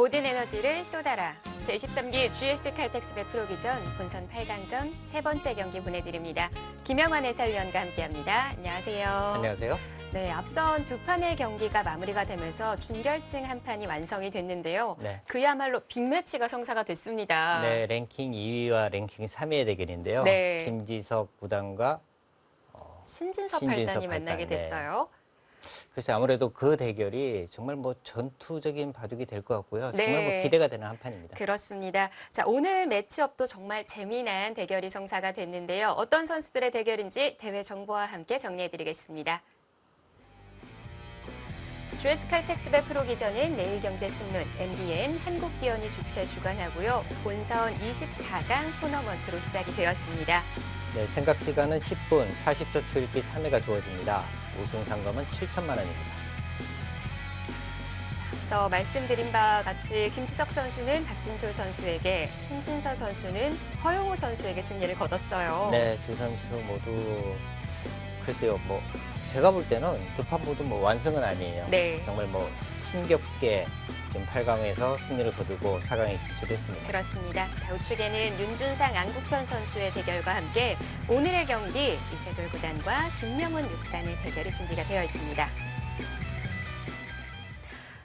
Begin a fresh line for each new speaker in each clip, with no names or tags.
모든 에너지를 쏟아라. 제23기 GS 칼텍스배 프로기전 본선 8강전 세 번째 경기 보내드립니다. 김영환 해설위원과 함께합니다. 안녕하세요.
안녕하세요.
네, 앞선 두 판의 경기가 마무리가 되면서 준결승 한 판이 완성이 됐는데요.
네.
그야말로 빅매치가 성사가 됐습니다.
네, 랭킹 2위와 랭킹 3위의 대결인데요.
네.
김지석 구단과
신진섭
신진섭
8단이 만나게
팔단,
됐어요.
그래서 아무래도 그 대결이 정말 전투적인 바둑이 될 것 같고요. 정말
네.
기대가 되는 한 판입니다.
그렇습니다. 자, 오늘 매치업도 정말 재미난 대결이 성사가 됐는데요. 어떤 선수들의 대결인지 대회 정보와 함께 정리해드리겠습니다. GS 칼텍스배 프로기전은 내일경제신문, MBN, 한국기원이 주최 주관하고요. 본선 24강 토너먼트로 시작이 되었습니다.
네, 생각 시간은 10분, 40초 초읽기 3회가 주어집니다. 우승 상금은 7천만 원입니다.
앞서 말씀드린 바와 같이 김지석 선수는 박진솔 선수에게, 신진서 선수는 허용호 선수에게 승리를 거뒀어요.
네, 두 선수 모두 글쎄요, 제가 볼 때는 두 판 모두 완승은 아니에요.
네.
정말 힘겹게 지금 8강에서 승리를 거두고 4강에 진출했습니다.
그렇습니다. 자, 우측에는 윤준상, 안국현 선수의 대결과 함께 오늘의 경기 이세돌 구단과 김명훈 6단의 대결이 준비가 되어 있습니다.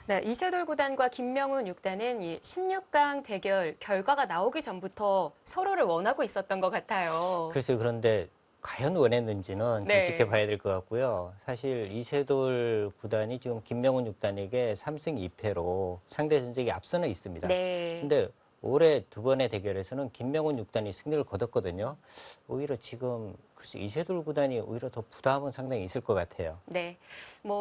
네, 이세돌 구단과 김명훈 6단은 이 16강 대결 결과가 나오기 전부터 서로를 원하고 있었던 것 같아요.
글쎄요, 그런데 과연 원했는지는
네.
좀 지켜봐야 될 것 같고요. 사실 이세돌 구단이 지금 김명훈 6단에게 3승 2패로 상대 전적이 앞서는 있습니다.
네.
근데 올해 두 번의 대결에서는 김명훈 6단이 승리를 거뒀거든요. 오히려 지금 글쎄 이세돌 구단이 오히려 더 부담은 상당히 있을 것 같아요.
네.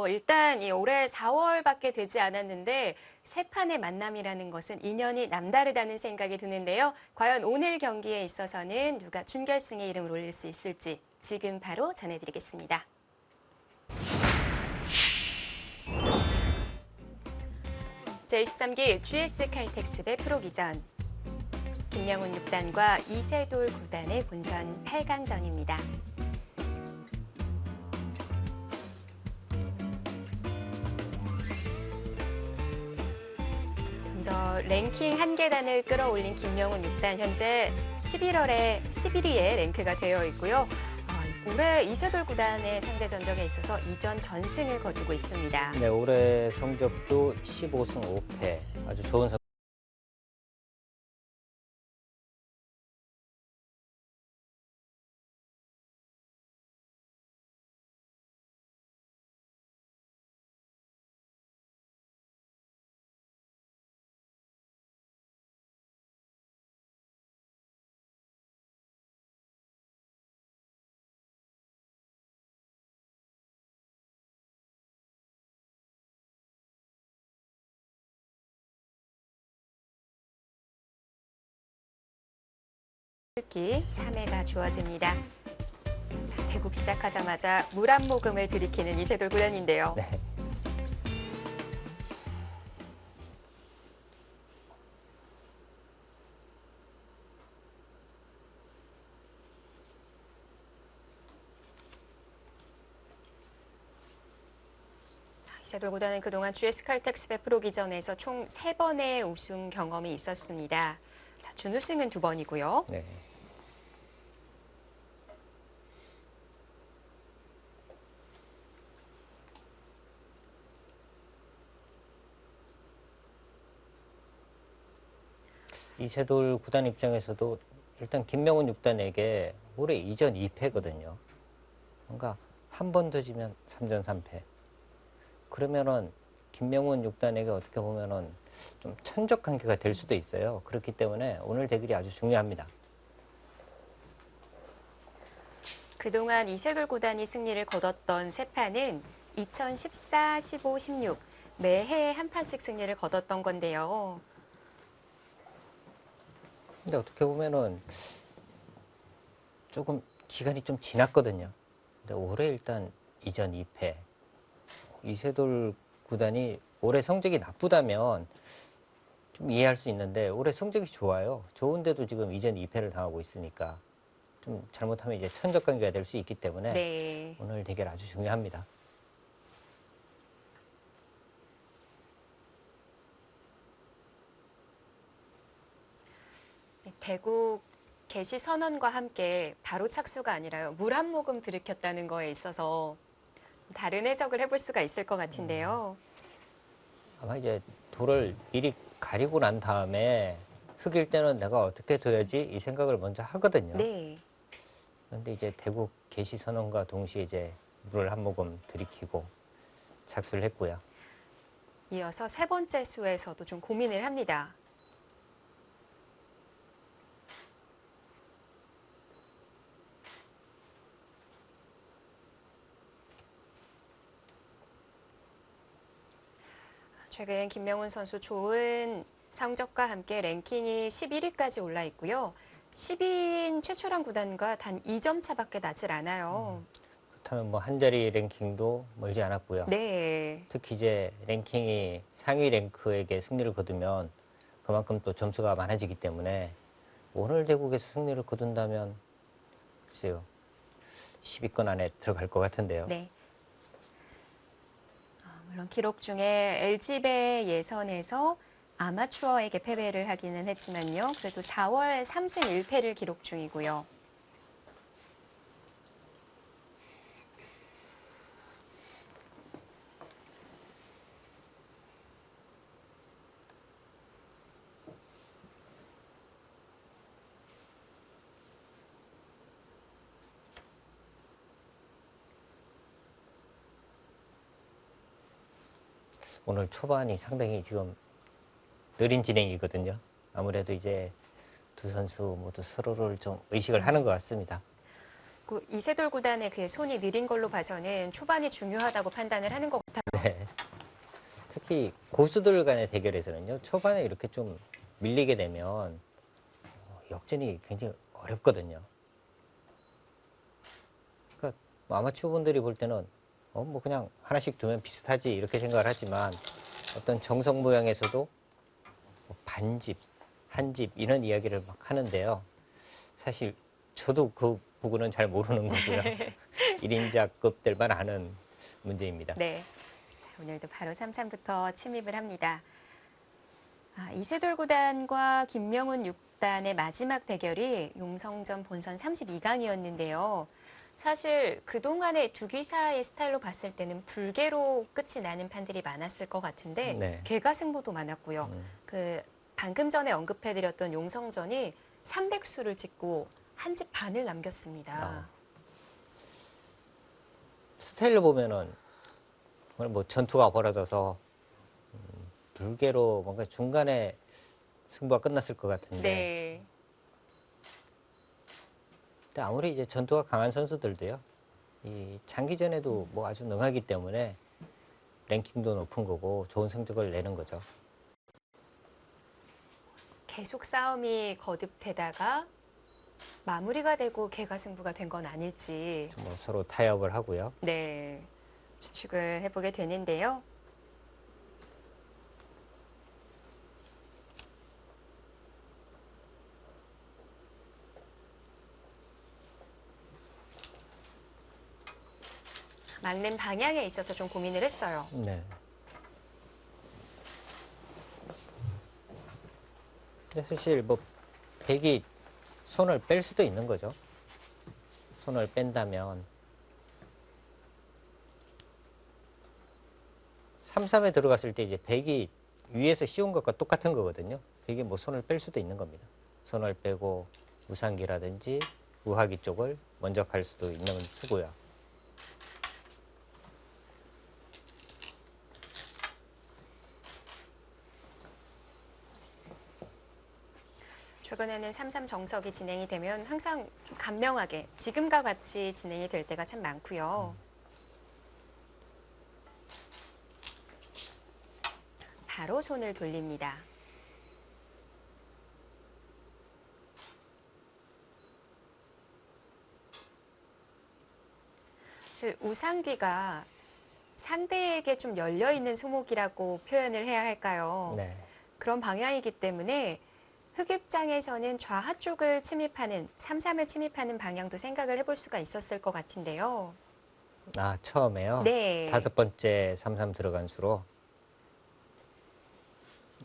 일단 올해 4월밖에 되지 않았는데 세 판의 만남이라는 것은 인연이 남다르다는 생각이 드는데요. 과연 오늘 경기에 있어서는 누가 준결승에 이름을 올릴 수 있을지 지금 바로 전해드리겠습니다. 제23기 GS 칼텍스배 프로기전. 김명훈 6단과 이세돌 9단의 본선 8강전입니다. 먼저 랭킹 한 계단을 끌어올린 김명훈 6단 현재 11위에 랭크가 되어 있고요. 올해 이세돌 9단의 상대 전적에 있어서 이전 전승을 거두고 있습니다.
네, 올해 성적도 15승 5패 아주 좋은 성적.
기 3회가 주어집니다. 자, 대국 시작하자마자 물 한 모금을 들이키는 이세돌 구단인데요.
네.
이세돌 구단은 그동안 GS 칼텍스배 프로기전에서 총 3번의 우승 경험이 있었습니다. 자, 준우승은 2번이고요.
네. 이세돌 구단 입장에서도 일단 김명훈 6단에게 올해 이전 2패거든요. 그러니까 한 번 더 지면 3전 3패. 그러면은 김명훈 6단에게 어떻게 보면은 좀 천적 관계가 될 수도 있어요. 그렇기 때문에 오늘 대결이 아주 중요합니다.
그동안 이세돌 구단이 승리를 거뒀던 세 판은 2014, 15, 16 매해 한 판씩 승리를 거뒀던 건데요.
근데 어떻게 보면은 조금 기간이 좀 지났거든요. 근데 올해 일단 이전 2패. 이세돌 구단이 올해 성적이 나쁘다면 좀 이해할 수 있는데 올해 성적이 좋아요. 좋은데도 지금 이전 2패를 당하고 있으니까 좀 잘못하면 이제 천적 관계가 될 수 있기 때문에
네.
오늘 대결 아주 중요합니다.
대국 개시 선언과 함께 바로 착수가 아니라요. 물 한 모금 들이켰다는 거에 있어서 다른 해석을 해볼 수가 있을 것 같은데요.
아마 이제 돌을 미리 가리고 난 다음에 흙일 때는 내가 어떻게 둬야지 이 생각을 먼저 하거든요.
네.
그런데 이제 대국 개시 선언과 동시에 이제 물을 한 모금 들이키고 착수를 했고요.
이어서 세 번째 수에서도 좀 고민을 합니다. 최근 김명훈 선수 좋은 성적과 함께 랭킹이 11위까지 올라 있고요. 10위인 최초랑 구단과 단 2점 차밖에 나질 않아요.
그렇다면 뭐 한 자리 랭킹도 멀지 않았고요.
네.
특히 이제 랭킹이 상위 랭크에게 승리를 거두면 그만큼 또 점수가 많아지기 때문에 오늘 대국에서 승리를 거둔다면 글쎄요 10위권 안에 들어갈 것 같은데요.
네. 물론 기록 중에 LG배 예선에서 아마추어에게 패배를 하기는 했지만요. 그래도 4월 3승 1패를 기록 중이고요.
오늘 초반이 상당히 지금 느린 진행이거든요. 아무래도 이제 두 선수 모두 서로를 좀 의식을 하는 것 같습니다.
그 이세돌 구단의 그 손이 느린 걸로 봐서는 초반이 중요하다고 판단을 하는 것 같아요.
네. 특히 고수들 간의 대결에서는요, 초반에 이렇게 좀 밀리게 되면 역전이 굉장히 어렵거든요. 그러니까 뭐 아마추어 분들이 볼 때는 뭐 그냥 하나씩 두면 비슷하지 이렇게 생각을 하지만 어떤 정석 모양에서도 뭐 반집, 한집 이런 이야기를 막 하는데요. 사실 저도 그 부분은 잘 모르는 거고요. 1인자급들만 아는 문제입니다.
네. 자, 오늘도 바로 3-3부터 침입을 합니다. 이세돌 구단과 김명훈 6단의 마지막 대결이 용성전 본선 32강이었는데요. 사실 그동안의 두기사의 스타일로 봤을 때는 불개로 끝이 나는 판들이 많았을 것 같은데
네.
개가 승부도 많았고요. 그 방금 전에 언급해드렸던 용성전이 300수를 찍고 한 집 반을 남겼습니다.
스타일로 보면은 정말 뭐 전투가 벌어져서 불개로 뭔가 중간에 승부가 끝났을 것 같은데
네.
근데 아무리 이제 전투가 강한 선수들도요, 이 장기전에도 뭐 아주 능하기 때문에 랭킹도 높은 거고 좋은 성적을 내는 거죠.
계속 싸움이 거듭되다가 마무리가 되고 개가 승부가 된 건 아닐지
뭐 서로 타협을 하고요.
네, 추측을 해보게 되는데요. 막는 방향에 있어서 좀 고민을 했어요.
네. 근데 사실 뭐 백이 손을 뺄 수도 있는 거죠. 손을 뺀다면 3-3에 들어갔을 때 이제 백이 위에서 씌운 것과 똑같은 거거든요. 백이 뭐 손을 뺄 수도 있는 겁니다. 손을 빼고 우상기라든지 우하기 쪽을 먼저 갈 수도 있는 수고요.
최근에는 3-3 정석이 진행이 되면 항상 좀 간명하게 지금과 같이 진행이 될 때가 참 많고요. 바로 손을 돌립니다. 사실 우상귀가 상대에게 좀 열려있는 소목이라고 표현을 해야 할까요?
네.
그런 방향이기 때문에 흑 입장에서는 좌하 쪽을 침입하는 3-3을 침입하는 방향도 생각을 해볼 수가 있었을 것 같은데요.
아, 처음에요?
네.
5번째 3-3 들어간 수로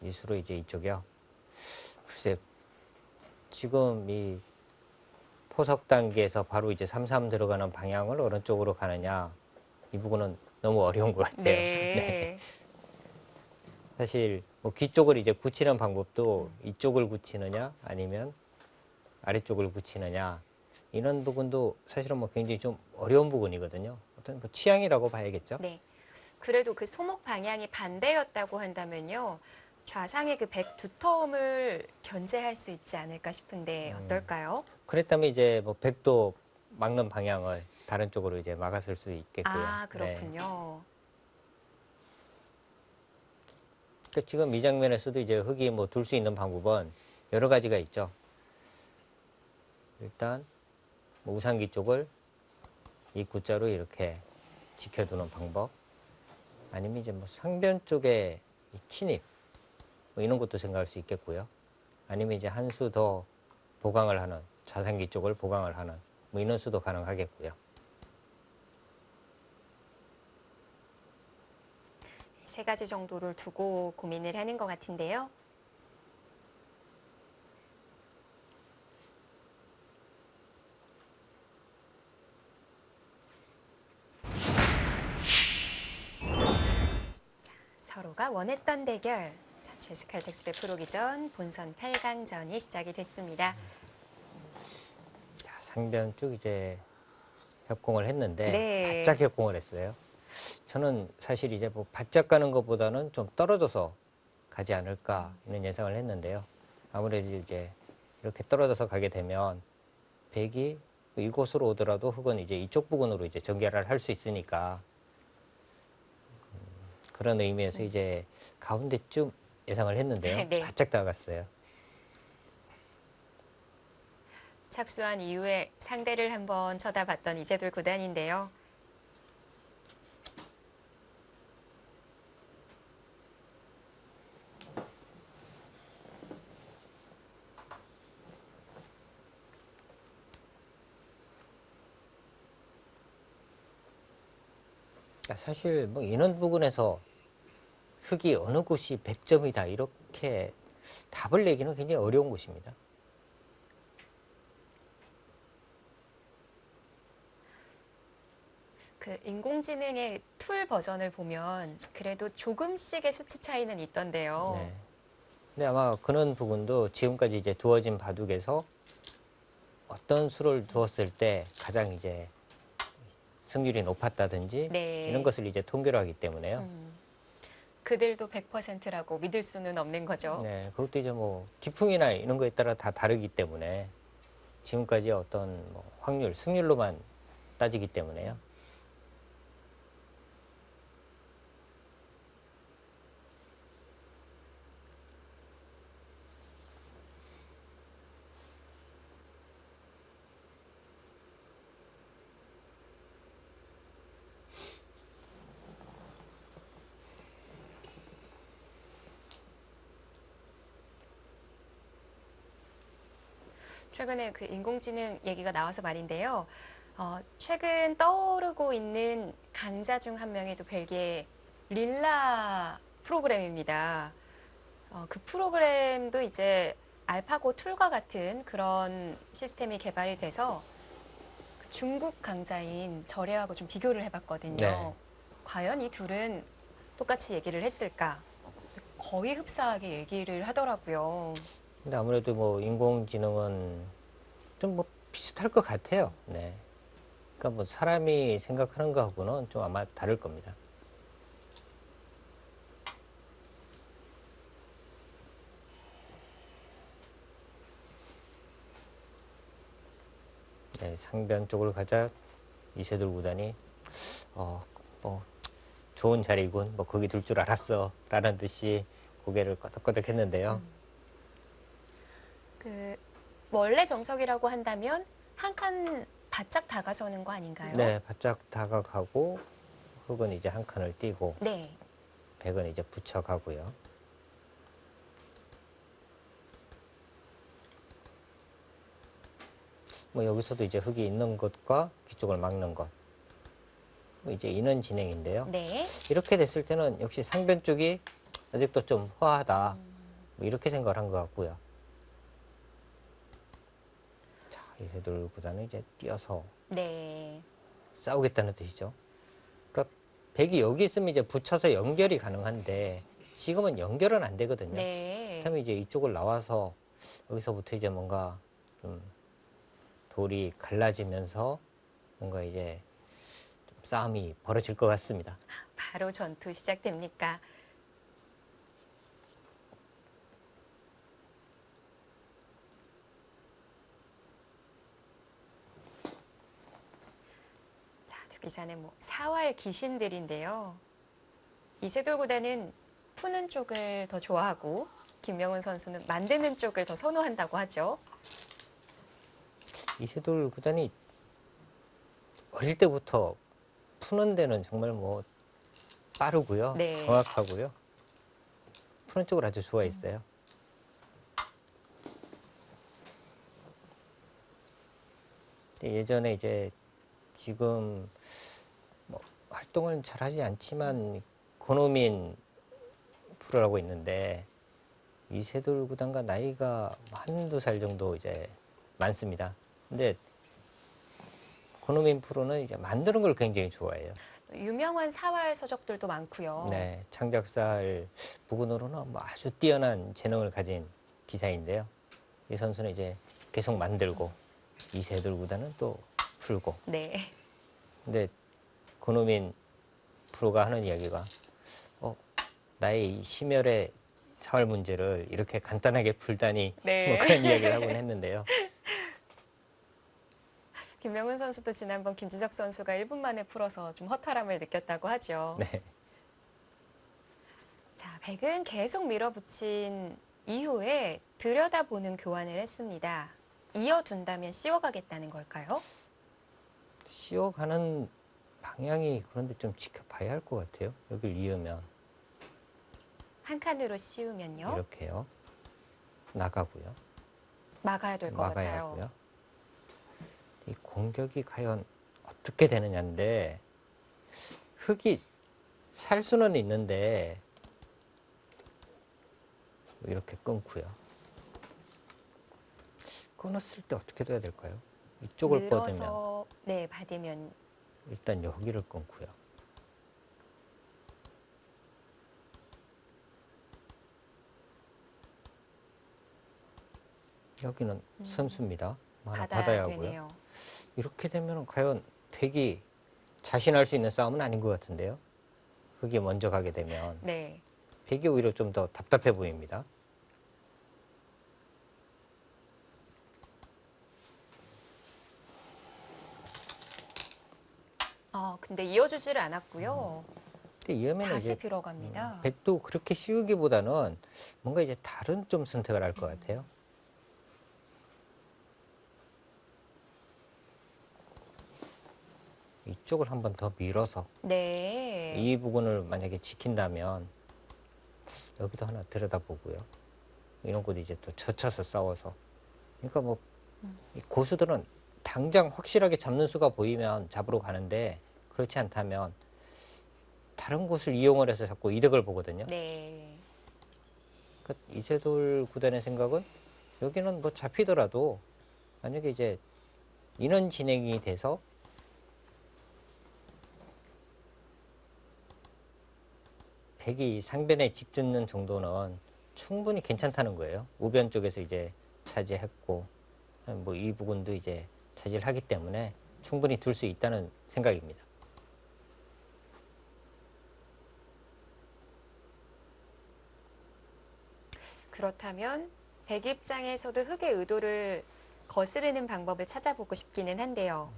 이 수로 이제 이쪽이요. 글쎄 지금 이 포석 단계에서 바로 이제 3-3 들어가는 방향을 어느 쪽으로 가느냐, 이 부분은 너무 어려운 것 같아요.
네.
사실 뭐 귀 쪽을 이제 굳히는 방법도 이쪽을 굳히느냐 아니면 아래쪽을 굳히느냐, 이런 부분도 사실은 뭐 굉장히 좀 어려운 부분이거든요. 어떤 뭐 취향이라고 봐야겠죠.
네. 그래도 그 소목 방향이 반대였다고 한다면요. 좌상의 그 백 두터움을 견제할 수 있지 않을까 싶은데 어떨까요?
그랬다면 이제 뭐 백도 막는 방향을 다른 쪽으로 이제 막았을 수 있겠고요.
아,
네.
그렇군요.
그러니까 지금 이 장면에서도 이제 흑이 뭐 둘 수 있는 방법은 여러 가지가 있죠. 일단 뭐 우상기 쪽을 이 구자로 이렇게 지켜두는 방법, 아니면 이제 뭐 상변 쪽에 이 침입, 뭐 이런 것도 생각할 수 있겠고요. 아니면 이제 한 수 더 보강을 하는, 좌상기 쪽을 보강을 하는, 뭐 이런 수도 가능하겠고요.
세 가지 정도를 두고 고민을 하는 것 같은데요. 서로가 원했던 대결. 자, 최스칼 덱스배 프로기전 본선 8강전이 시작이 됐습니다.
자, 상변 쪽 이제 협공을 했는데
네.
바짝 협공을 했어요. 저는 사실 이제 뭐 바짝 가는 것보다는 좀 떨어져서 가지 않을까 이런 예상을 했는데요. 아무래도 이제 이렇게 떨어져서 가게 되면 백이 이곳으로 오더라도 흑은 이제 이쪽 부근으로 이제 전개를 할 수 있으니까, 그런 의미에서 이제 가운데쯤 예상을 했는데요.
네.
바짝 다가갔어요.
착수한 이후에 상대를 한번 쳐다봤던 이세돌 구단인데요.
사실 뭐 이런 부분에서 흑이 어느 곳이 100점이다 이렇게 답을 내기는 굉장히 어려운 곳입니다.
그 인공지능의 툴 버전을 보면 그래도 조금씩의 수치 차이는 있던데요.
네. 근데 아마 그런 부분도 지금까지 이제 두어진 바둑에서 어떤 수를 두었을 때 가장 이제 승률이 높았다든지
네.
이런 것을 이제 통계로 하기 때문에요.
그들도 100%라고 믿을 수는 없는 거죠.
네, 그것도 이제 뭐 기풍이나 이런 거에 따라 다 다르기 때문에 지금까지 어떤 뭐 확률, 승률로만 따지기 때문에요.
최근에 그 인공지능 얘기가 나와서 말인데요. 최근 떠오르고 있는 강자 중 한 명이 또 벨기에 릴라 프로그램입니다. 그 프로그램도 이제 알파고 툴과 같은 그런 시스템이 개발이 돼서 그 중국 강자인 저래하고 좀 비교를 해봤거든요.
네.
과연 이 둘은 똑같이 얘기를 했을까? 거의 흡사하게 얘기를 하더라고요.
근데 아무래도 뭐 인공지능은 좀 뭐 비슷할 것 같아요. 네. 그러니까 뭐 사람이 생각하는 거하고는 좀 아마 다를 겁니다. 네, 상변 쪽으로 가자 이세돌 구단이 뭐 좋은 자리군, 뭐 거기 둘 줄 알았어 라는 듯이 고개를 끄덕끄덕 했는데요.
그 원래 정석이라고 한다면 한 칸 바짝 다가서는 거 아닌가요?
네, 바짝 다가가고 흑은 이제 한 칸을 띄고
네.
백은 이제 붙여가고요. 뭐 여기서도 이제 흑이 있는 것과 뒤쪽을 막는 것, 뭐 이제 이런 진행인데요.
네.
이렇게 됐을 때는 역시 상변 쪽이 아직도 좀 허하다, 뭐 이렇게 생각을 한 것 같고요. 이세돌 구단은 이제 뛰어서
네.
싸우겠다는 뜻이죠. 그러니까 백이 여기 있으면 이제 붙여서 연결이 가능한데 지금은 연결은 안 되거든요.
네.
그렇다면 이제 이쪽을 나와서 여기서부터 이제 뭔가 좀 돌이 갈라지면서 뭔가 이제 좀 싸움이 벌어질 것 같습니다.
바로 전투 시작됩니까? 자, 두 기사는 뭐 사활 귀신들인데요. 이세돌 구단은 푸는 쪽을 더 좋아하고 김명훈 선수는 만드는 쪽을 더 선호한다고 하죠.
이세돌 구단이 어릴 때부터 푸는 데는 정말 뭐 빠르고요.
네.
정확하고요. 푸는 쪽을 아주 좋아했어요. 예전에 이제 지금 뭐 활동은 잘하지 않지만 권호민 프로라고 있는데 이세돌 구단과 나이가 한두 살 정도 이제 많습니다. 근데 권호민 프로는 이제 만드는 걸 굉장히 좋아해요.
유명한 사활 서적들도 많고요.
네, 창작살 부분으로는 뭐 아주 뛰어난 재능을 가진 기사인데요. 이 선수는 이제 계속 만들고 이세돌 구단은 또 풀고.
네.
근데 권호민 프로가 하는 이야기가 나의 이 심혈의 사활 문제를 이렇게 간단하게 풀다니
네.
뭐 그런 이야기를 하곤 했는데요.
김명훈 선수도 지난번 김지석 선수가 1분 만에 풀어서 좀 허탈함을 느꼈다고 하죠.
네.
자, 백은 계속 밀어붙인 이후에 들여다보는 교환을 했습니다. 이어둔다면 씌워가겠다는 걸까요?
씌워가는 방향이 그런데 좀 지켜봐야 할 것 같아요. 여길 이으면
한 칸으로 씌우면요.
이렇게요. 나가고요.
막아야 될 것
막아야
같아요.
하고요. 이 공격이 과연 어떻게 되느냐인데 흙이 살 수는 있는데 이렇게 끊고요. 끊었을 때 어떻게 돼야 될까요? 이쪽을 뻗으면
늘어서 네, 받으면
일단 여기를 끊고요. 여기는 선수입니다. 하나 받아야 하고요.
되네요.
이렇게 되면 과연 백이 자신할 수 있는 싸움은 아닌 것 같은데요. 흙이 먼저 가게 되면
네.
백이 오히려 좀 더 답답해 보입니다.
근데 이어주지를 않았고요.
근데 이러면
다시
이제
들어갑니다.
백도 그렇게 씌우기보다는 뭔가 이제 다른 좀 선택을 할 것 같아요. 이쪽을 한번 더 밀어서
네.
이 부분을 만약에 지킨다면 여기도 하나 들여다보고요. 이런 곳 이제 또 젖혀서 싸워서. 그러니까 뭐 이 고수들은 당장 확실하게 잡는 수가 보이면 잡으러 가는데 그렇지 않다면 다른 곳을 이용을 해서 자꾸 이득을 보거든요.
네.
그러니까 이세돌 구단의 생각은 여기는 뭐 잡히더라도 만약에 이제 인원 진행이 돼서 백이 상변에 집 짓는 정도는 충분히 괜찮다는 거예요. 우변 쪽에서 이제 차지했고 뭐 이 부분도 이제 차지를 하기 때문에 충분히 둘 수 있다는 생각입니다.
그렇다면 백 입장에서도 흑의 의도를 거스르는 방법을 찾아보고 싶기는 한데요.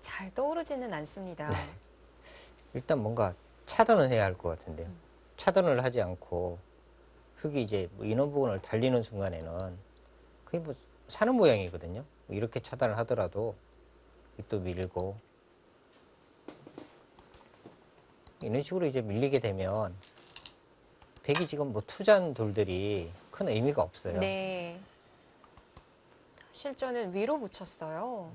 잘 떠오르지는 않습니다.
일단 뭔가 차단을 해야 할 것 같은데요. 차단을 하지 않고 흙이 이제 뭐 인원 부분을 달리는 순간에는 그게 뭐 사는 모양이거든요. 뭐 이렇게 차단을 하더라도 또 밀고 이런 식으로 이제 밀리게 되면 백이 지금 뭐 투자한 돌들이 큰 의미가 없어요.
네. 실전은 위로 붙였어요.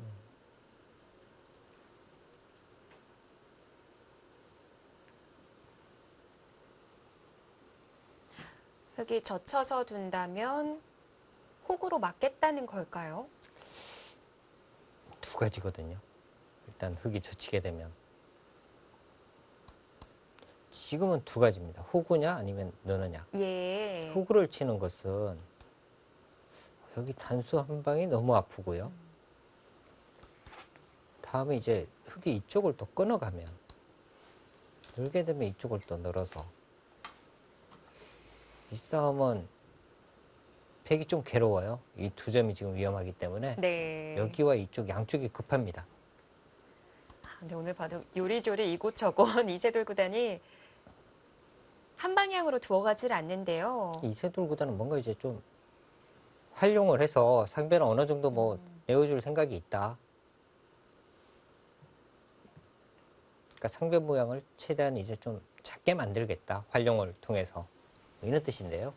흙이 젖혀서 둔다면 훅으로 막겠다는 걸까요?
두 가지거든요. 일단 흙이 젖히게 되면. 지금은 두 가지입니다. 호구냐 아니면 느느냐.
예.
호구를 치는 것은 여기 단수 한 방이 너무 아프고요. 다음에 이제 흙이 이쪽을 또 끊어가면 늘게 되면 이쪽을 또 늘어서 이 싸움은 백이 좀 괴로워요. 이 두 점이 지금 위험하기 때문에
네.
여기와 이쪽 양쪽이 급합니다.
근데 오늘 봐도 요리조리 이곳저곳 이세돌 구단이 한 방향으로 두어가질 않는데요.
이세돌 구단은 뭔가 이제 좀 활용을 해서 상대는 어느 정도 뭐 내어줄 생각이 있다. 그러니까 상대 모양을 최대한 이제 좀 작게 만들겠다. 활용을 통해서. 뭐 이런 뜻인데요.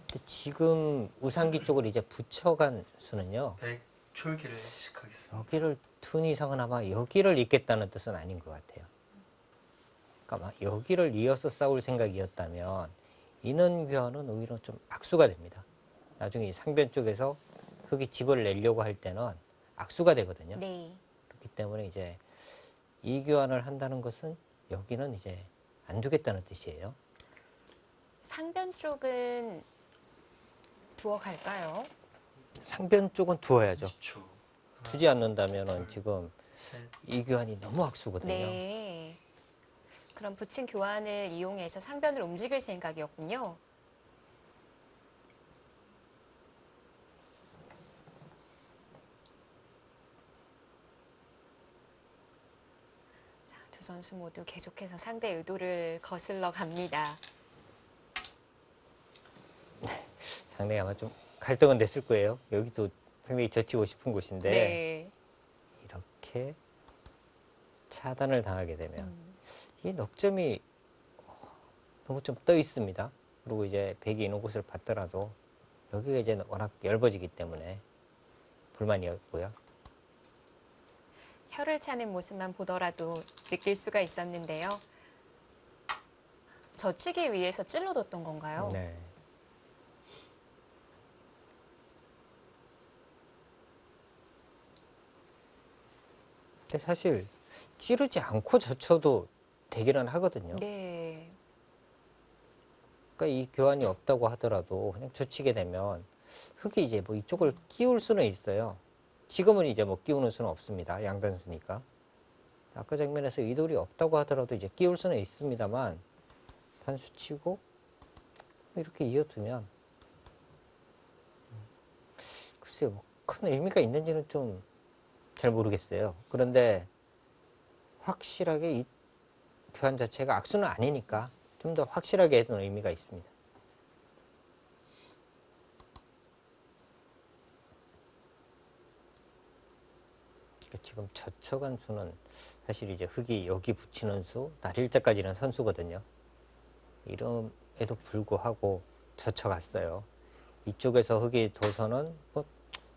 근데 지금 우상기 쪽을 이제 붙여간 수는요.
백 출기를 시작하겠습니다.
여기를 둔 이상은 아마 여기를 잇겠다는 뜻은 아닌 것 같아요. 그러니까 아마 여기를 이어서 싸울 생각이었다면 인원 교환은 오히려 좀 악수가 됩니다. 나중에 이 상변 쪽에서 흙이 집을 내려고 할 때는 악수가 되거든요.
네.
그렇기 때문에 이제 이 교환을 한다는 것은 여기는 이제 안 두겠다는 뜻이에요.
상변 쪽은 두어갈까요?
상변 쪽은 두어야죠.
10초.
두지 않는다면은 지금
셋.
이 교환이 너무 악수거든요.
네. 그럼 붙인 교환을 이용해서 상변을 움직일 생각이었군요. 자, 두 선수 모두 계속해서 상대 의도를 거슬러 갑니다.
상당히 아마 좀 갈등은 됐을 거예요. 여기도 상당히 젖히고 싶은 곳인데
네.
이렇게 차단을 당하게 되면 이 넉점이 너무 좀 떠 있습니다. 그리고 이제 백이 있는 곳을 봤더라도 여기가 이제 워낙 얇아지기 때문에 불만이었고요.
혀를 차는 모습만 보더라도 느낄 수가 있었는데요. 젖히기 위해서 찔러뒀던 건가요?
네. 근데 사실 찌르지 않고 젖혀도 되기는 하거든요.
네.
그러니까 이 교환이 없다고 하더라도 그냥 젖히게 되면 흙이 이제 뭐 이쪽을 끼울 수는 있어요. 지금은 이제 뭐 끼우는 수는 없습니다. 양단수니까. 아까 장면에서 이 돌이 없다고 하더라도 이제 끼울 수는 있습니다만 단수 치고 이렇게 이어두면 글쎄요, 뭐 큰 의미가 있는지는 좀 잘 모르겠어요. 그런데 확실하게 이 교환 자체가 악수는 아니니까 좀 더 확실하게 해둔 의미가 있습니다. 지금 젖혀간 수는 사실 이제 흙이 여기 붙이는 수, 날일자까지는 선수거든요. 이름에도 불구하고 젖혀갔어요. 이쪽에서 흙이 둬서는 뭐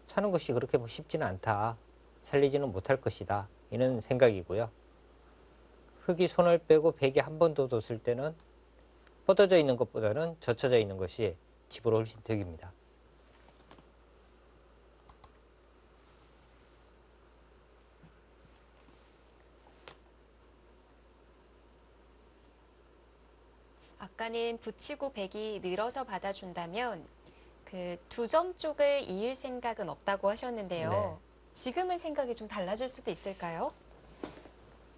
사는 것이 그렇게 뭐 쉽지는 않다. 살리지는 못할 것이다. 이런 생각이고요. 흙이 손을 빼고 백이 한 번 더 뒀을 때는 뻗어져 있는 것보다는 젖혀져 있는 것이 집으로 훨씬 득입니다.
아까는 붙이고 백이 늘어서 받아준다면 그 두 점 쪽을 이을 생각은 없다고 하셨는데요.
네.
지금은 생각이 좀 달라질 수도 있을까요?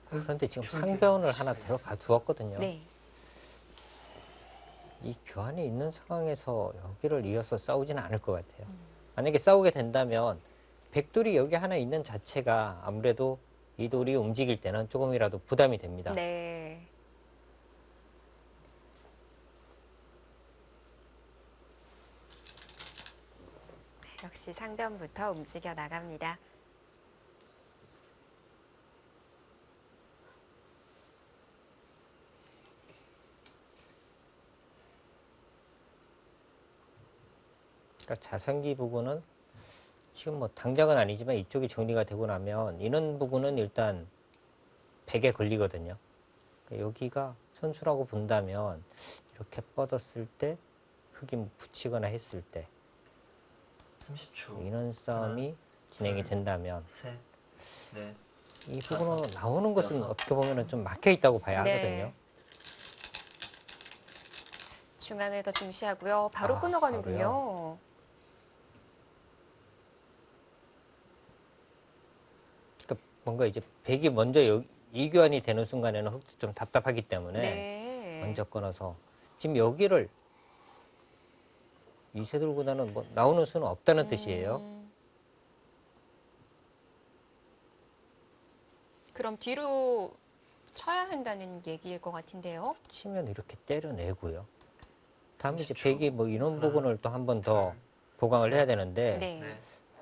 그런데 지금 상변을 하나 들어가 두었거든요.
네.
이 교환이 있는 상황에서 여기를 이어서 싸우지는 않을 것 같아요. 만약에 싸우게 된다면 백돌이 여기 하나 있는 자체가 아무래도 이 돌이 움직일 때는 조금이라도 부담이 됩니다.
네. 역시 상변부터 움직여 나갑니다.
그러니까 자상기 부분은 지금 뭐 당장은 아니지만 이쪽이 정리가 되고 나면 이런 부분은 일단 백에 걸리거든요. 그러니까 여기가 선수라고 본다면 이렇게 뻗었을 때 흙이 뭐 붙이거나 했을 때
30초.
이런 싸움이 진행이 된다면
셋, 넷,
이 부분으로 나오는 것은
여섯.
어떻게 보면 좀 막혀 있다고 봐야
네.
하거든요.
중앙을 더 중시하고요. 바로
아,
끊어가는군요.
그러니까 뭔가 이제 백이 먼저 이교환이 되는 순간에는 흙도 좀 답답하기 때문에
네.
먼저 끊어서 지금 여기를 이세돌보다는 뭐 나오는 수는 없다는 뜻이에요.
그럼 뒤로 쳐야 한다는 얘기일 것 같은데요.
치면 이렇게 때려내고요. 다음에 이제
30초.
백이 뭐 이런
하나,
부분을 또 한 번 더
둘,
보강을 해야
셋,
되는데
네.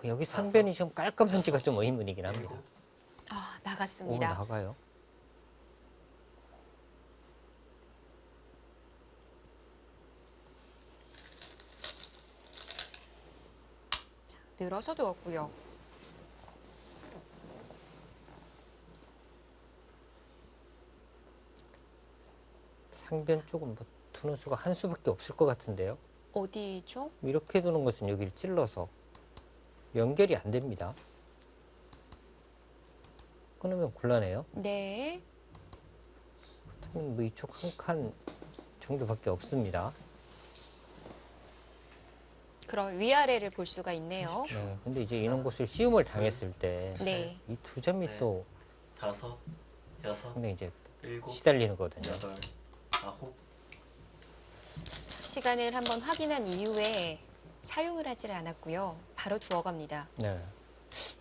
넷,
여기
다섯,
상변이 좀 깔끔한지가 좀 의문이긴 합니다.
일곱.
아,
오,
나갔습니다.
나가요.
늘어서 두었고요.
상변 쪽은 뭐 두는 수가 한 수밖에 없을 것 같은데요.
어디죠?
이렇게 두는 것은 여기를 찔러서 연결이 안 됩니다. 끊으면 곤란해요.
네.
뭐 이쪽 한 칸 정도밖에 없습니다.
그럼 위아래를 볼 수가 있네요.
네, 근데 이제 이런 곳을 시움을 당했을 때
네.
이 두 점이
네.
또
다섯, 여섯,
상당히 이제
일곱,
시달리는 거거든요.
여덟, 아홉.
시간을 한번 확인한 이후에 사용을 하질 않았고요. 바로 두어갑니다.
네.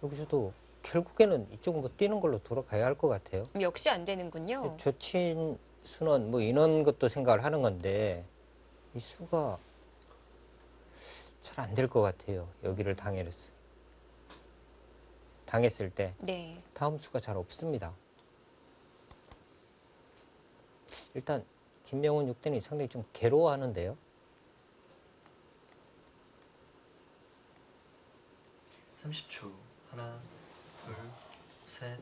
여기서도 결국에는 이쪽 뭐 뛰는 걸로 돌아가야 할 것 같아요.
역시 안 되는군요.
조친 순원 뭐 이런 것도 생각을 하는 건데 이 수가 잘 안 될 것 같아요. 여기를 당했을 때
네.
다음 수가 잘 없습니다. 일단 김명훈 6단이 상당히 좀 괴로워하는데요.
30초. 하나, 둘, 셋,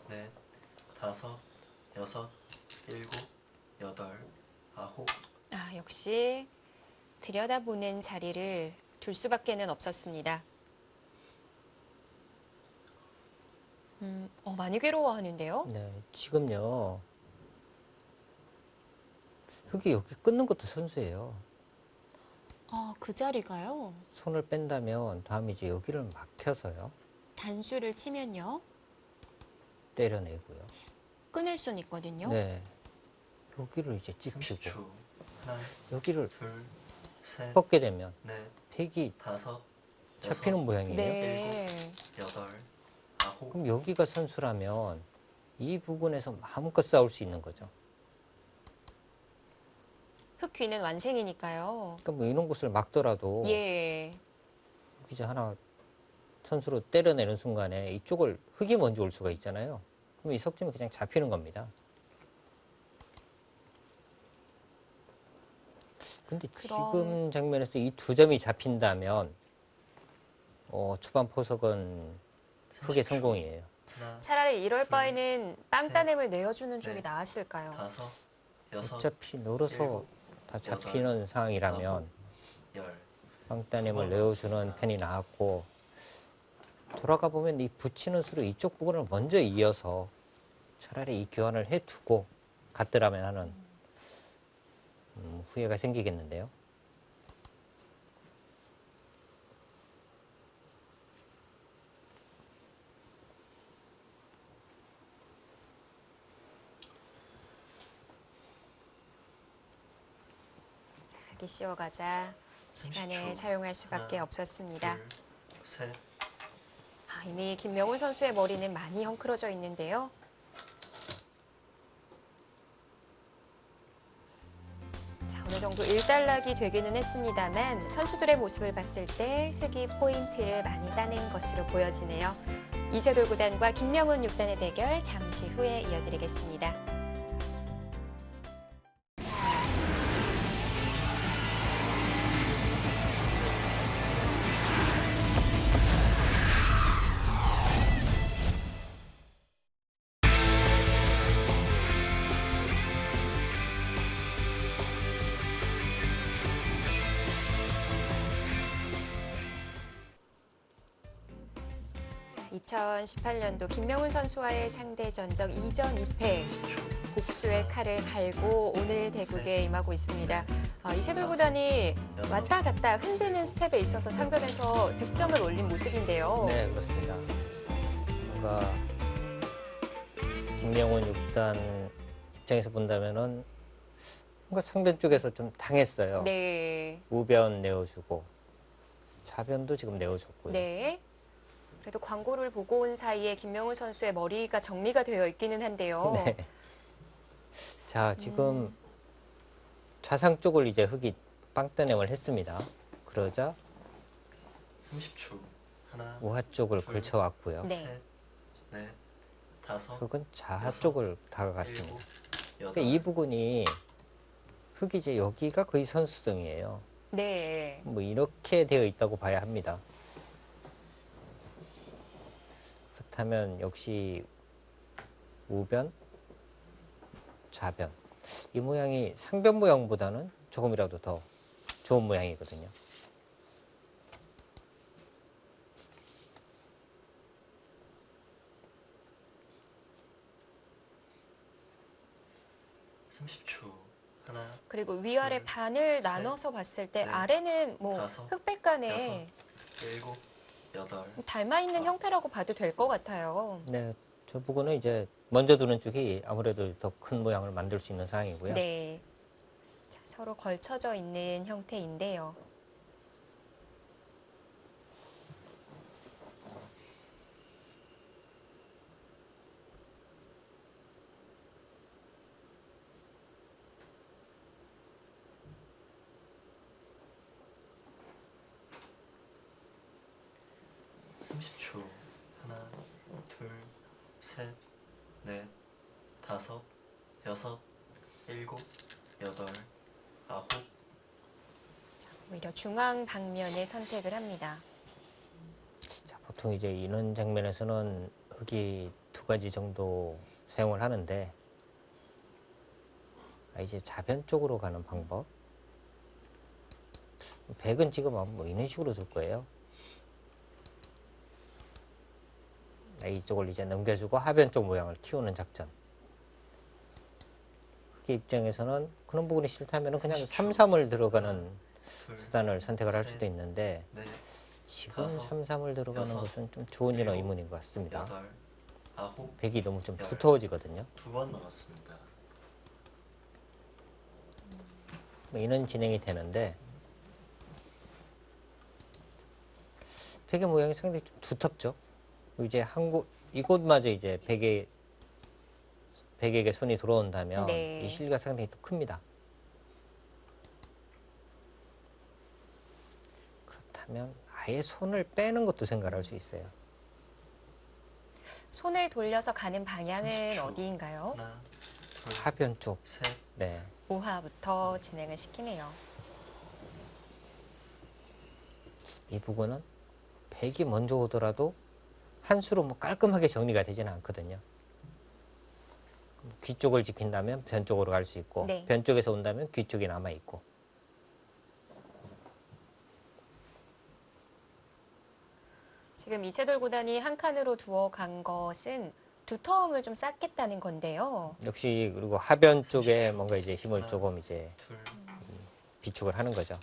넷, 다섯, 여섯, 일곱, 여덟, 아홉.
아, 역시 들여다보는 자리를 둘 수밖에는 없었습니다. 많이 괴로워하는데요.
네, 지금요. 흙이 여기 끊는 것도 선수예요.
아, 그 자리가요.
손을 뺀다면 다음에 이제 여기를 막혀서요.
단수를 치면요.
때려내고요.
끊을 수는 있거든요.
네. 여기를 이제 찍히고
30초. 하나,
여기를
둘, 셋,
뻗게 되면
넷,
백이
다섯,
잡히는
여섯,
모양이에요.
네.
여덟, 아홉.
그럼 여기가 선수라면 이 부분에서 마음껏 싸울 수 있는 거죠.
흑귀는 완생이니까요.
그러니까 뭐 이런 곳을 막더라도
예.
이제 하나 선수로 때려내는 순간에 이쪽을 흙이 먼저 올 수가 있잖아요. 그럼 이 석점이 그냥 잡히는 겁니다. 근데 지금 장면에서 이 두 점이 잡힌다면 초반 포석은 흙의
30초.
성공이에요.
하나,
차라리 이럴
둘,
바에는 빵따냄을 내어주는 쪽이
넷,
나았을까요?
다섯, 여섯,
어차피 늘어서
일곱,
다 잡히는 상황이라면
열.
빵따님을 내어주는 편이 나았고 돌아가 보면 이 붙이는 수로 이쪽 부분을 먼저 이어서 차라리 이 교환을 해두고 갔더라면 하는 후회가 생기겠는데요.
흙이 씌워가자 시간을
30초.
사용할 수밖에
하나,
없었습니다.
둘, 셋,
아, 이미 김명훈 선수의 머리는 많이 헝클어져 있는데요. 자, 어느 정도 일단락이 되기는 했습니다만 선수들의 모습을 봤을 때 흑이 포인트를 많이 따낸 것으로 보여지네요. 이세돌 구단과 김명훈 6단의 대결 잠시 후에 이어드리겠습니다. 2018년도 김명훈 선수와의 상대 전적 2전 2패. 복수의 칼을 갈고 오늘 대국에 임하고 있습니다. 이세돌 구단이 왔다 갔다 흔드는 스텝에 있어서 상변에서 득점을 올린 모습인데요.
네, 그렇습니다. 뭔가 김명훈 6단 입장에서 본다면은 뭔가 상변 쪽에서 좀 당했어요.
네.
우변 내어주고 좌변도 지금 내어줬고요.
네. 그래도 광고를 보고 온 사이에 김명훈 선수의 머리가 정리가 되어 있기는 한데요.
네. 자, 지금 좌상 쪽을 이제 흙이 빵떠nem을 했습니다. 그러자
30초. 하나,
우하 쪽을
둘,
걸쳐왔고요.
네.
셋, 넷, 다섯,
흙은 좌하
여섯,
쪽을 다가갔습니다.
일곱,
그러니까
여덟,
이 부분이 흙이 이제 여기가 거의 선수성이에요.
네.
뭐 이렇게 되어 있다고 봐야 합니다. 그렇다면 역시 우변, 좌변 이 모양이 상변 모양보다는 조금이라도 더 좋은 모양이거든요.
(30초) 하나,
그리고 위아래
둘,
반을
셋,
나눠서 봤을 때
넷,
아래는 뭐
다섯,
흑백 간에
일곱, 여덟,
닮아 있는 형태라고 봐도 될 것 같아요.
네, 저 부분은 이제 먼저 두는 쪽이 아무래도 더 큰 모양을 만들 수 있는 상황이고요.
네. 자, 서로 걸쳐져 있는 형태인데요.
(30초) 하나, 둘, 셋, 넷, 다섯, 여섯, 일곱, 여덟, 아홉,
오히려 중앙 방면을 선택을 합니다.
자, 보통 이제 이런 장면에서는 흙이 두 가지 정도 사용을 하는데 이제 좌변 쪽으로 가는 방법. 백은 지금 뭐 이런 식으로 둘 거예요. 이쪽을 이제 넘겨주고 하변 쪽 모양을 키우는 작전. 흑의 입장에서는 그런 부분이 싫다면 그냥 3-3을 들어가는
둘,
수단을 선택을 할
셋,
수도 있는데
넷,
지금
다섯,
3-3을 들어가는
여섯,
것은 좀 좋은 일은
일곱,
의문인 것 같습니다.
여덟, 아홉,
백이 너무 좀
열.
두터워지거든요.
2번 남았습니다.
뭐 이런 진행이 되는데 백의 모양이 상당히 좀 두텁죠. 이제 이곳마저 이제 백에게 손이 들어온다면
네.
이 실리가 상당히 또 큽니다. 그렇다면 아예 손을 빼는 것도 생각할 수 있어요.
손을 돌려서 가는 방향은
30초.
어디인가요?
하나, 둘,
하변 쪽.
셋,
네.
우하부터 진행을 시키네요.
이 부분은 백이 먼저 오더라도 한 수로 뭐 깔끔하게 정리가 되지는 않거든요. 귀 쪽을 지킨다면 변 쪽으로 갈 수 있고
네.
변 쪽에서 온다면 귀 쪽이 남아 있고.
지금 이세돌 구단이 한 칸으로 두어 간 것은 두터움을 좀 쌓겠다는 건데요.
역시 그리고 하변 쪽에 뭔가 이제 힘을 조금 이제
둘,
비축을 하는 거죠.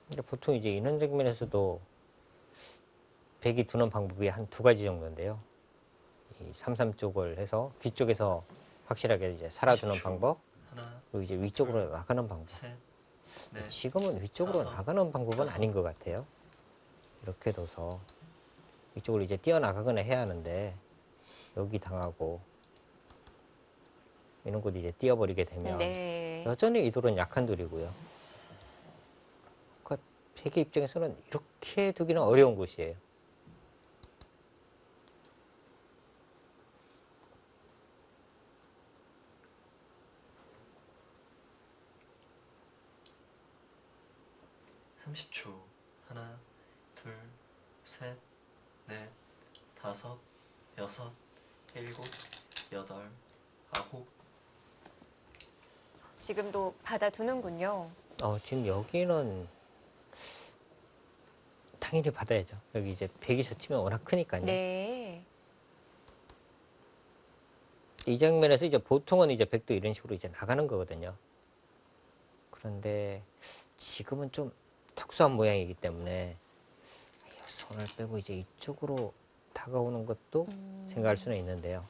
근데 보통 이제 이런 장면에서도 백이 두는 방법이 한 두 가지 정도인데요. 이 3-3 쪽을 해서 귀 쪽에서 확실하게 이제 살아두는
10초.
방법,
하나,
그리고 이제 위쪽으로
둘,
나가는 방법.
셋, 넷,
지금은 위쪽으로
다섯,
나가는 방법은
여섯.
아닌 것 같아요. 이렇게 둬서 이쪽으로 이제 뛰어나가거나 해야 하는데 여기 당하고 이런 곳 이제 뛰어버리게 되면
네.
여전히 이 돌은 약한 돌이고요. 그러니까 백의 입장에서는 이렇게 두기는 어려운 곳이에요.
30초. 하나, 둘, 셋, 넷, 다섯, 여섯, 일곱, 여덟, 아홉.
지금도 받아두는군요.
지금 여기는 당연히 받아야죠. 여기 이제 100에서 치면 워낙 크니까요.
네.
이 장면에서 이제 보통은 이제 100도 이런 식으로 이제 나가는 거거든요. 그런데 지금은 좀 특수한 모양이기 때문에 손을 빼고 이제 이쪽으로 다가오는 것도 생각할 수는 있는데요.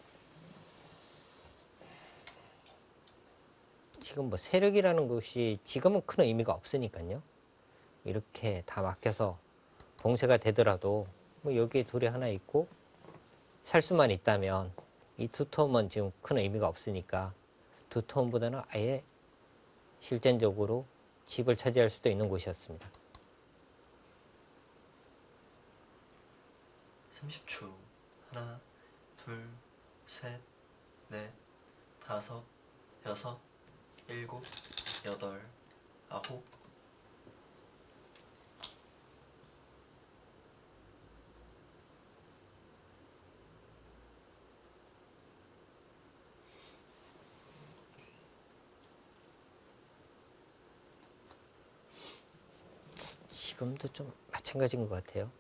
지금 뭐 세력이라는 것이 지금은 큰 의미가 없으니까요. 이렇게 다 막혀서 봉쇄가 되더라도 뭐 여기에 돌이 하나 있고 살 수만 있다면 이 두터움은 지금 큰 의미가 없으니까 두터움보다는 아예 실전적으로 집을 차지할 수도 있는 곳이었습니다.
30초. 하나, 둘, 셋, 넷, 다섯, 여섯, 일곱, 여덟, 아홉.
지금도 좀 마찬가지인 것 같아요.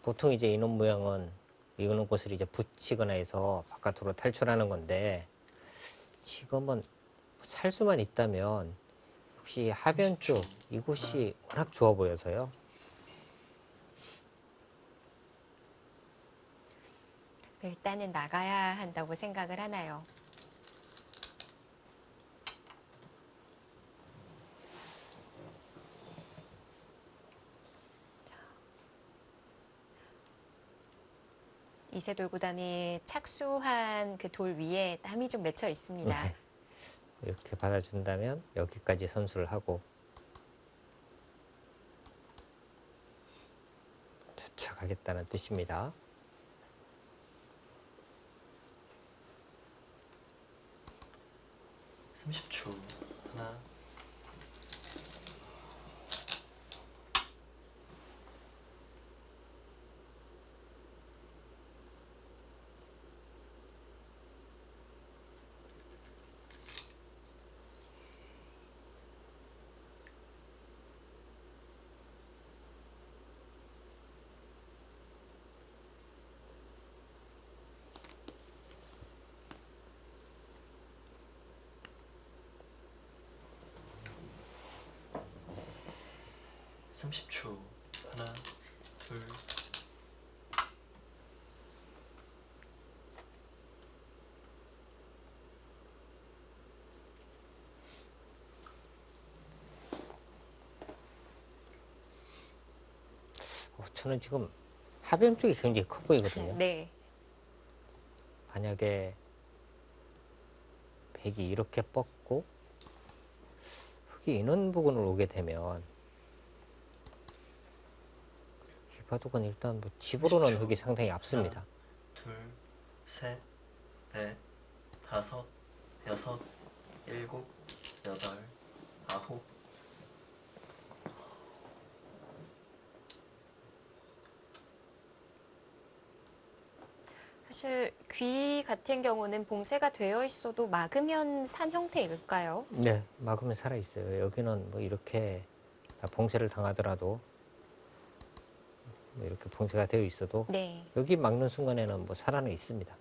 보통 이제 이런 모양은 이거는 곳을 이제 붙이거나 해서 바깥으로 탈출하는 건데 지금은 살 수만 있다면 역시 하변 쪽 이곳이 워낙 좋아 보여서요.
일단은 나가야 한다고 생각을 하나요? 이세돌 구단이 착수한 그 돌 위에 땀이 좀 맺혀 있습니다.
네. 이렇게 받아준다면 여기까지 선수를 하고 도착하겠다는 뜻입니다.
삼 30초. 하나, 삼십 초. 하나, 둘,
저는 지금 하변 쪽이 굉장히 커 보이거든요.
네.
만약에 백이 이렇게 뻗고 흙이 있는 부분을 오게 되면 이 바둑은 일단 뭐 집으로는 흙이 상당히 앞섭니다.
둘, 셋, 넷, 다섯, 여섯, 일곱, 여덟, 아홉.
사실 귀 같은 경우는 봉쇄가 되어 있어도 막으면 산 형태일까요?
네, 막으면 살아 있어요. 여기는 뭐 이렇게 다 봉쇄를 당하더라도 뭐 이렇게 봉쇄가 되어 있어도
네.
여기 막는 순간에는 뭐 살아는 있습니다.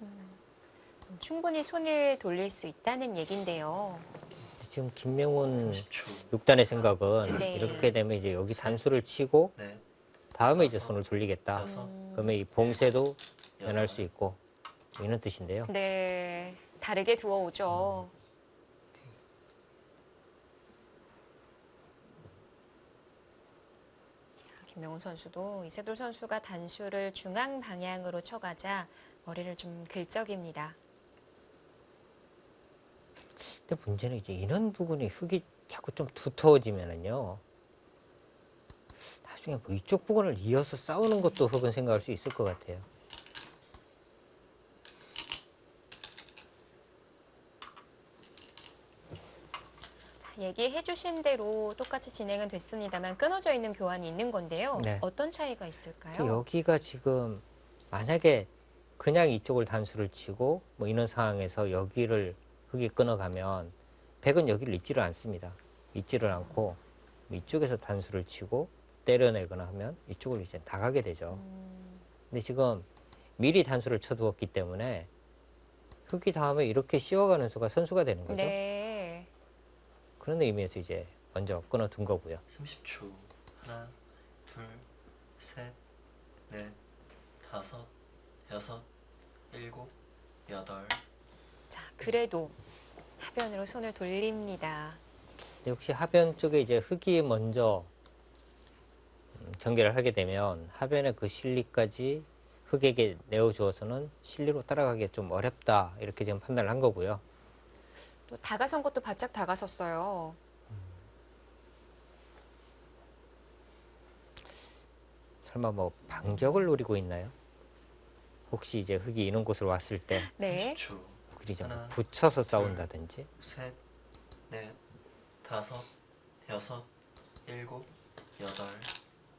충분히 손을 돌릴 수 있다는 얘긴데요.
지금 김명훈
30초.
6단의 생각은
네.
이렇게 되면 이제 여기 단수를 치고
넷,
다음에 이제
다섯,
손을 돌리겠다.
여섯,
그러면 이 봉쇄도 면할
여덟.
수 있고 이런 뜻인데요.
네. 다르게 두어오죠. 김명훈 선수도 이세돌 선수가 단수를 중앙 방향으로 쳐가자 머리를 좀 긁적입니다.
근데 문제는 이제 이런 부분이 흙이 자꾸 좀 두터워지면은요. 나중에 뭐 이쪽 부분을 이어서 싸우는 것도 흙은 생각할 수 있을 것 같아요.
자, 얘기해 주신 대로 똑같이 진행은 됐습니다만 끊어져 있는 교환이 있는 건데요.
네.
어떤 차이가 있을까요?
여기가 지금 만약에 그냥 이쪽을 단수를 치고 뭐 이런 상황에서 여기를 흙이 끊어가면 백은 여기를 잊지를 않습니다. 잊지를 않고 뭐 이쪽에서 단수를 치고 때려내거나 하면 이쪽으로 이제 나가게 되죠. 근데 지금 미리 단수를 쳐두었기 때문에 흙이 다음에 이렇게 씌워가는 수가 선수가 되는 거죠.
네.
그런 의미에서 이제 먼저 끊어둔 거고요.
30초. 하나, 둘, 셋, 넷, 다섯, 여섯, 일곱, 여덟.
자, 그래도 하변으로 손을 돌립니다.
역시 하변 쪽에 이제 흙이 먼저 전개를 하게 되면 하변의 그 실리까지 흙에게 내어주어서는 실리로 따라가기 좀 어렵다 이렇게 지금 판단을 한 거고요.
또 다가선 것도 바짝 다가섰어요.
설마 뭐 방적을 노리고 있나요? 혹시 이제 흙이 이런 곳으로 왔을 때
네.
30초.
그리 좀
하나,
붙여서 싸운다든지
셋, 넷, 다섯, 여섯, 일곱, 여덟,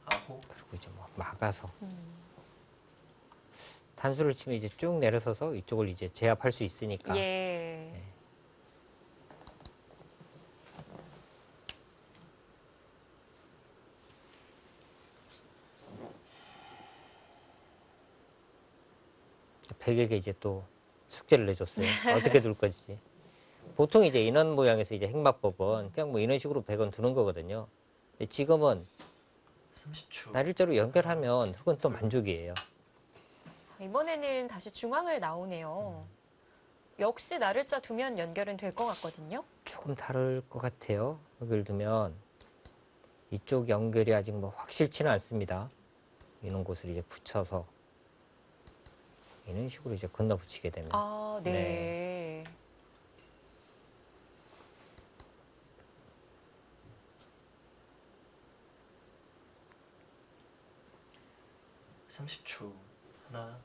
아홉.
그리고 이제 뭐 막아서 단수를 치면 이제 쭉 내려서서 이쪽을 이제 제압할 수 있으니까
예.
백에게 이제 또 숙제를 내줬어요. 어떻게 둘 거지. 보통 이제 이런 모양에서 이제 행마법은 그냥 뭐 이런 식으로 백은 두는 거거든요. 근데 지금은
30초.
날일자로 연결하면 흙은 또 만족이에요.
이번에는 다시 중앙을 나오네요. 역시 나를자 두면 연결은 될 것 같거든요.
조금 다를 것 같아요. 흙을 두면 이쪽 연결이 아직 뭐 확실치는 않습니다. 이런 곳을 이제 붙여서 이런 식으로 이제 건너 붙이게 되면
아, 네.
30초. 하나,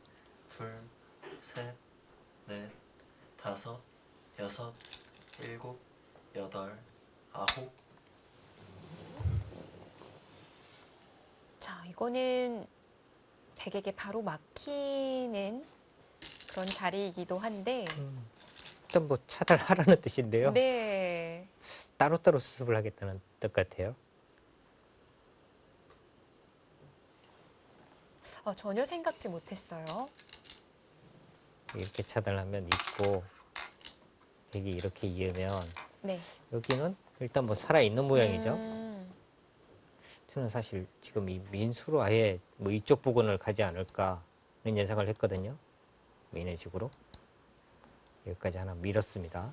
둘, 셋, 넷, 다섯, 여섯, 일곱, 여덟, 아홉.
자, 이거는 백에게 바로 막히는 그런 자리이기도 한데,
일단 뭐 차단하라는 뜻인데요.
네.
따로따로 수습을 하겠다는 뜻 같아요.
전혀 생각지 못했어요.
이렇게 차단하면 있고 백이 이렇게 이으면
네.
여기는 일단 뭐 살아있는 모양이죠.
음,
저는 사실 지금 이 민수로 아예 뭐 이쪽 부분을 가지 않을까 는 예상을 했거든요. 뭐 이런 식으로 여기까지 하나 밀었습니다.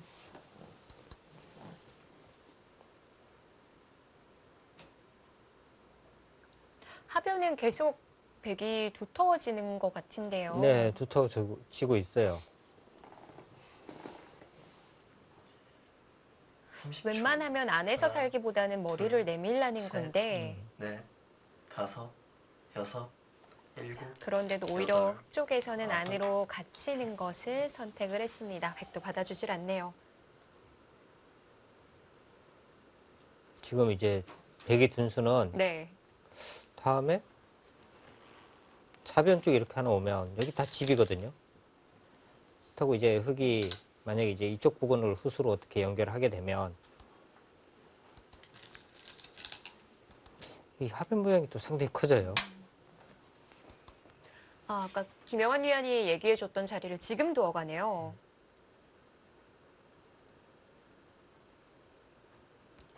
하변은 계속 백이 두터워지는 것 같은데요.
네, 두터워지고 있어요.
30초.
웬만하면 안에서
하나,
살기보다는 머리를
둘,
내밀라는
셋,
건데,
넷, 다섯, 여섯, 일곱.
그런데도 오히려
여덟,
흙 쪽에서는
아홉.
안으로 갇히는 것을 선택을 했습니다. 백도 받아주질 않네요.
지금 이제 백의 둔수는
네.
다음에 차변 쪽 이렇게 하나 오면 여기 다 집이거든요. 그렇다고 이제 흙이 만약에 이제 이쪽 부분을 흙으로 어떻게 연결하게 되면 이 하변 모양이 또 상당히 커져요.
아까 김영환 위원이 얘기해줬던 자리를 지금 두어가네요.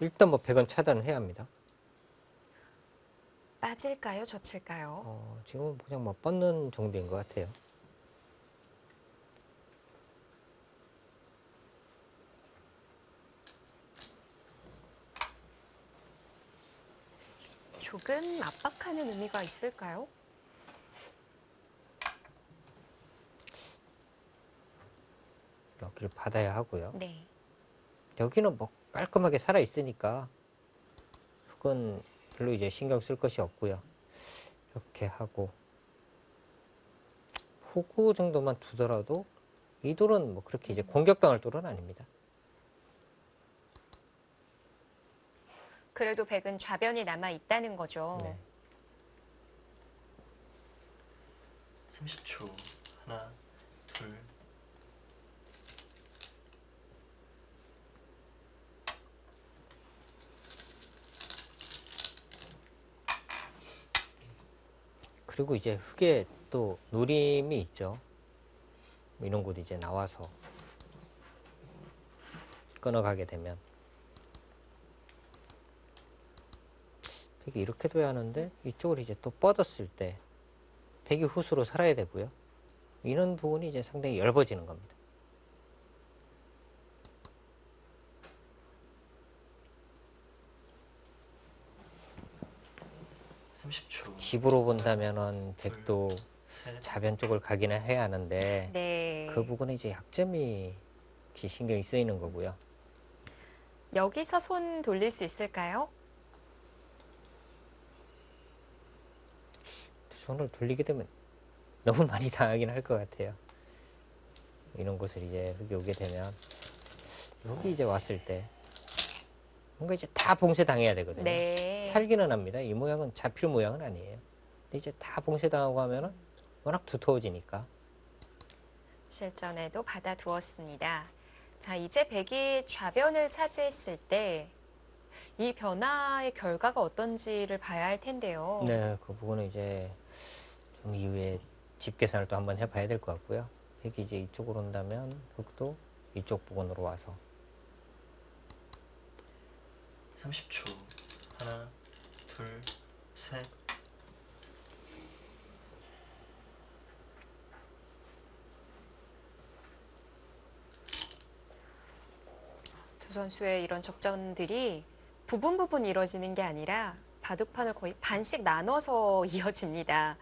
일단 뭐 백은 차단을 해야 합니다.
빠질까요? 젖힐까요?
지금은 그냥 뭐 뻗는 정도인 것 같아요.
조금 압박하는 의미가 있을까요?
여기를 받아야 하고요.
네.
여기는 뭐 깔끔하게 살아 있으니까 흙은 별로 이제 신경 쓸 것이 없고요. 이렇게 하고 후구 정도만 두더라도 이 돌은 뭐 그렇게 이제 공격당할 돌은 아닙니다.
그래도 백은 좌변이 남아 있다는 거죠.
네.
30초. 하나, 둘,
그리고 이제 흙에 또 노림이 있죠. 이런 곳 이제 나와서 끊어가게 되면 백이 이렇게 둬야 하는데 이쪽을 이제 또 뻗었을 때 백이 후수로 살아야 되고요. 이런 부분이 이제 상당히 얇아지는 겁니다.
30초.
집으로 본다면은 백도
셋,
좌변 쪽을 가기는 해야 하는데
네.
그 부분에 이제 약점이 혹시 신경이 쓰이는 거고요.
여기서 손 돌릴 수 있을까요?
손을 돌리게 되면 너무 많이 당하긴 할 것 같아요. 이런 곳을 이제 여기 오게 되면 여기 이제 왔을 때 뭔가 이제 다 봉쇄 당해야 되거든요.
네.
살기는 합니다. 이 모양은 잡힐 모양은 아니에요. 근데 이제 다 봉쇄 당하고 하면은 워낙 두터워지니까.
실전에도 받아두었습니다. 자, 이제 백이 좌변을 차지했을 때 이 변화의 결과가 어떤지를 봐야 할 텐데요.
네, 그 부분은 이제 좀 이후에 집 계산을 또 한번 해봐야 될 것 같고요. 백이 이제 이쪽으로 온다면 흙도 이쪽 부분으로 와서
30초. 하나, 둘, 셋,
두 선수의 이런 접전들이 부분 이뤄지는 게 아니라 바둑판을 거의 반씩 나눠서 이어집니다.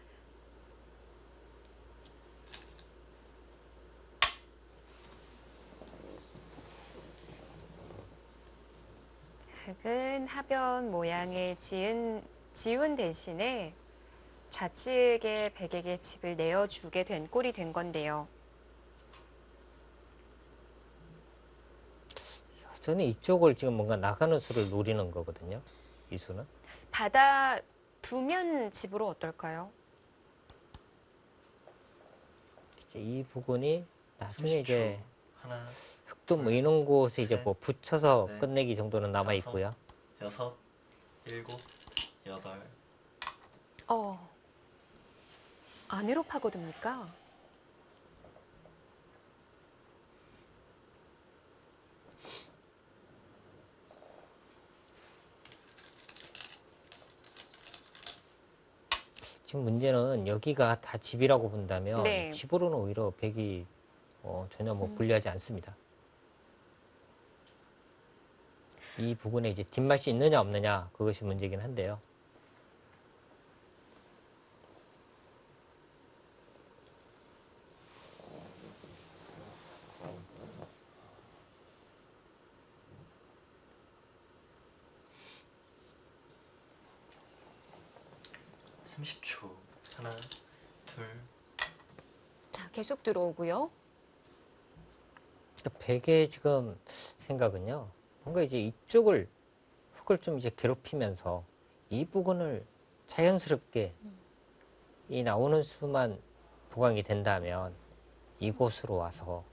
흙은 하변 모양을 지운 대신에 좌측의 백에게 집을 내어주게 된 꼴이 된 건데요.
여전히 이쪽을 지금 뭔가 나가는 수를 노리는 거거든요. 이 수는.
받아 두면 집으로 어떨까요?
이제 이 부분이 나중에
30초.
이제
하나,
흙도 뭐 이런 곳에 이제
셋,
뭐 붙여서
넷,
끝내기 정도는 남아
다섯,
있고요.
여섯, 일곱, 여덟,
안으로 파고듭니까?
지금 문제는 여기가 다 집이라고 본다면
네.
집으로는 오히려 백이 전혀 뭐 불리하지 않습니다. 이 부분에 이제 뒷맛이 있느냐 없느냐 그것이 문제긴 한데요.
삼십 초. 하나, 둘,
자, 계속 들어오고요.
백의 지금 생각은요. 뭔가 이제 이쪽을 흙을 좀 이제 괴롭히면서 이 부분을 자연스럽게 이 나오는 수만 보강이 된다면 이곳으로 와서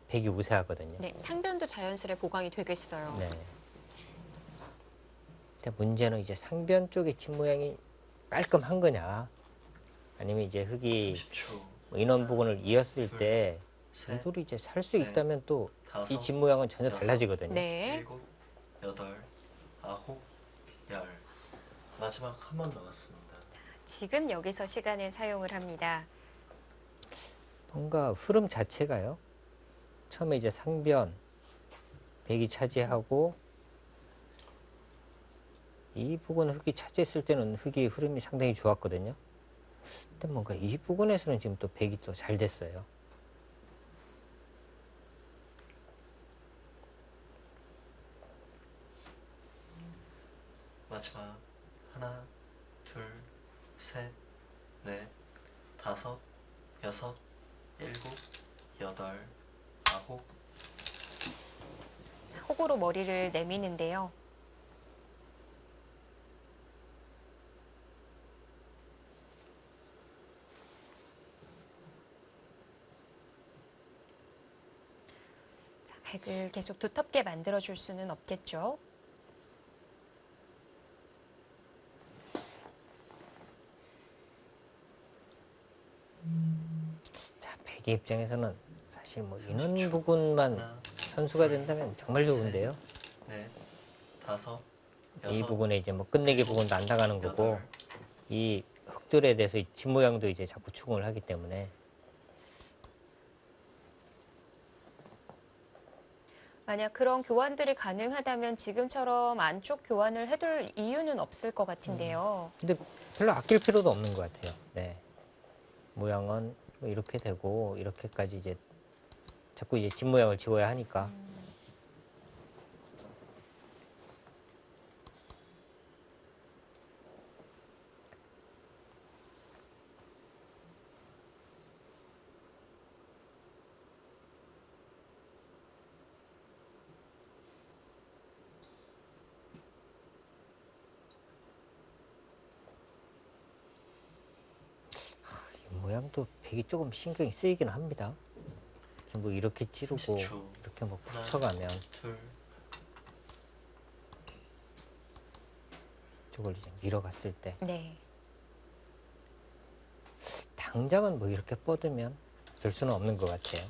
백이 우세하거든요.
네, 상변도 자연스레 보강이 되겠어요.
네. 근데 문제는 이제 상변 쪽의 집 모양이 깔끔한 거냐, 아니면 이제 흙이
30초.
뭐 인원 부분을 이었을
둘,
때
셋,
이돌이 이제 살 수
넷,
있다면 또
다섯,
이 집 모양은 전혀
여섯,
달라지거든요.
네.
일곱, 여덟, 아홉, 열. 마지막 한 번 남았습니다.
지금 여기서 시간을 사용을 합니다.
뭔가 흐름 자체가요. 처음에 이제 상변 백이 차지하고 이 부분 흙이 차지했을 때는 흙이 흐름이 상당히 좋았거든요. 근데 뭔가 이 부분에서는 지금 또 백이 또 잘 됐어요.
마지막 하나, 둘, 셋, 넷, 다섯, 여섯, 일곱, 여덟, 아홉,
자, 호구로 머리를 내미는데요. 백을 계속 두텁게 만들어줄 수는 없겠죠.
자, 백의 입장에서는 사실 뭐 이런 부분만
하나,
선수가 된다면 정말 좋은데요.
넷, 다섯,
이
여섯,
부분에 이제 뭐 끝내기 부분도 안 나가는 거고,
여덟.
이 흙들에 대해서 이 집 모양도 이제 자꾸 추궁을 하기 때문에
만약 그런 교환들이 가능하다면 지금처럼 안쪽 교환을 해둘 이유는 없을 것 같은데요.
근데 별로 아낄 필요도 없는 것 같아요. 네. 모양은 뭐 이렇게 되고 이렇게까지 이제 자꾸 이제 집 모양을 지워야 하니까. 이 모양도 백이 조금 신경이 쓰이긴 합니다. 이렇게 뭐 이렇게 찌르고
30초.
이렇게 뭐
하나,
붙여가면
둘,
저걸 이제 밀어갔을 때
네.
당장은 뭐 이렇게 뻗으면 될 수는 없는 것 같아요.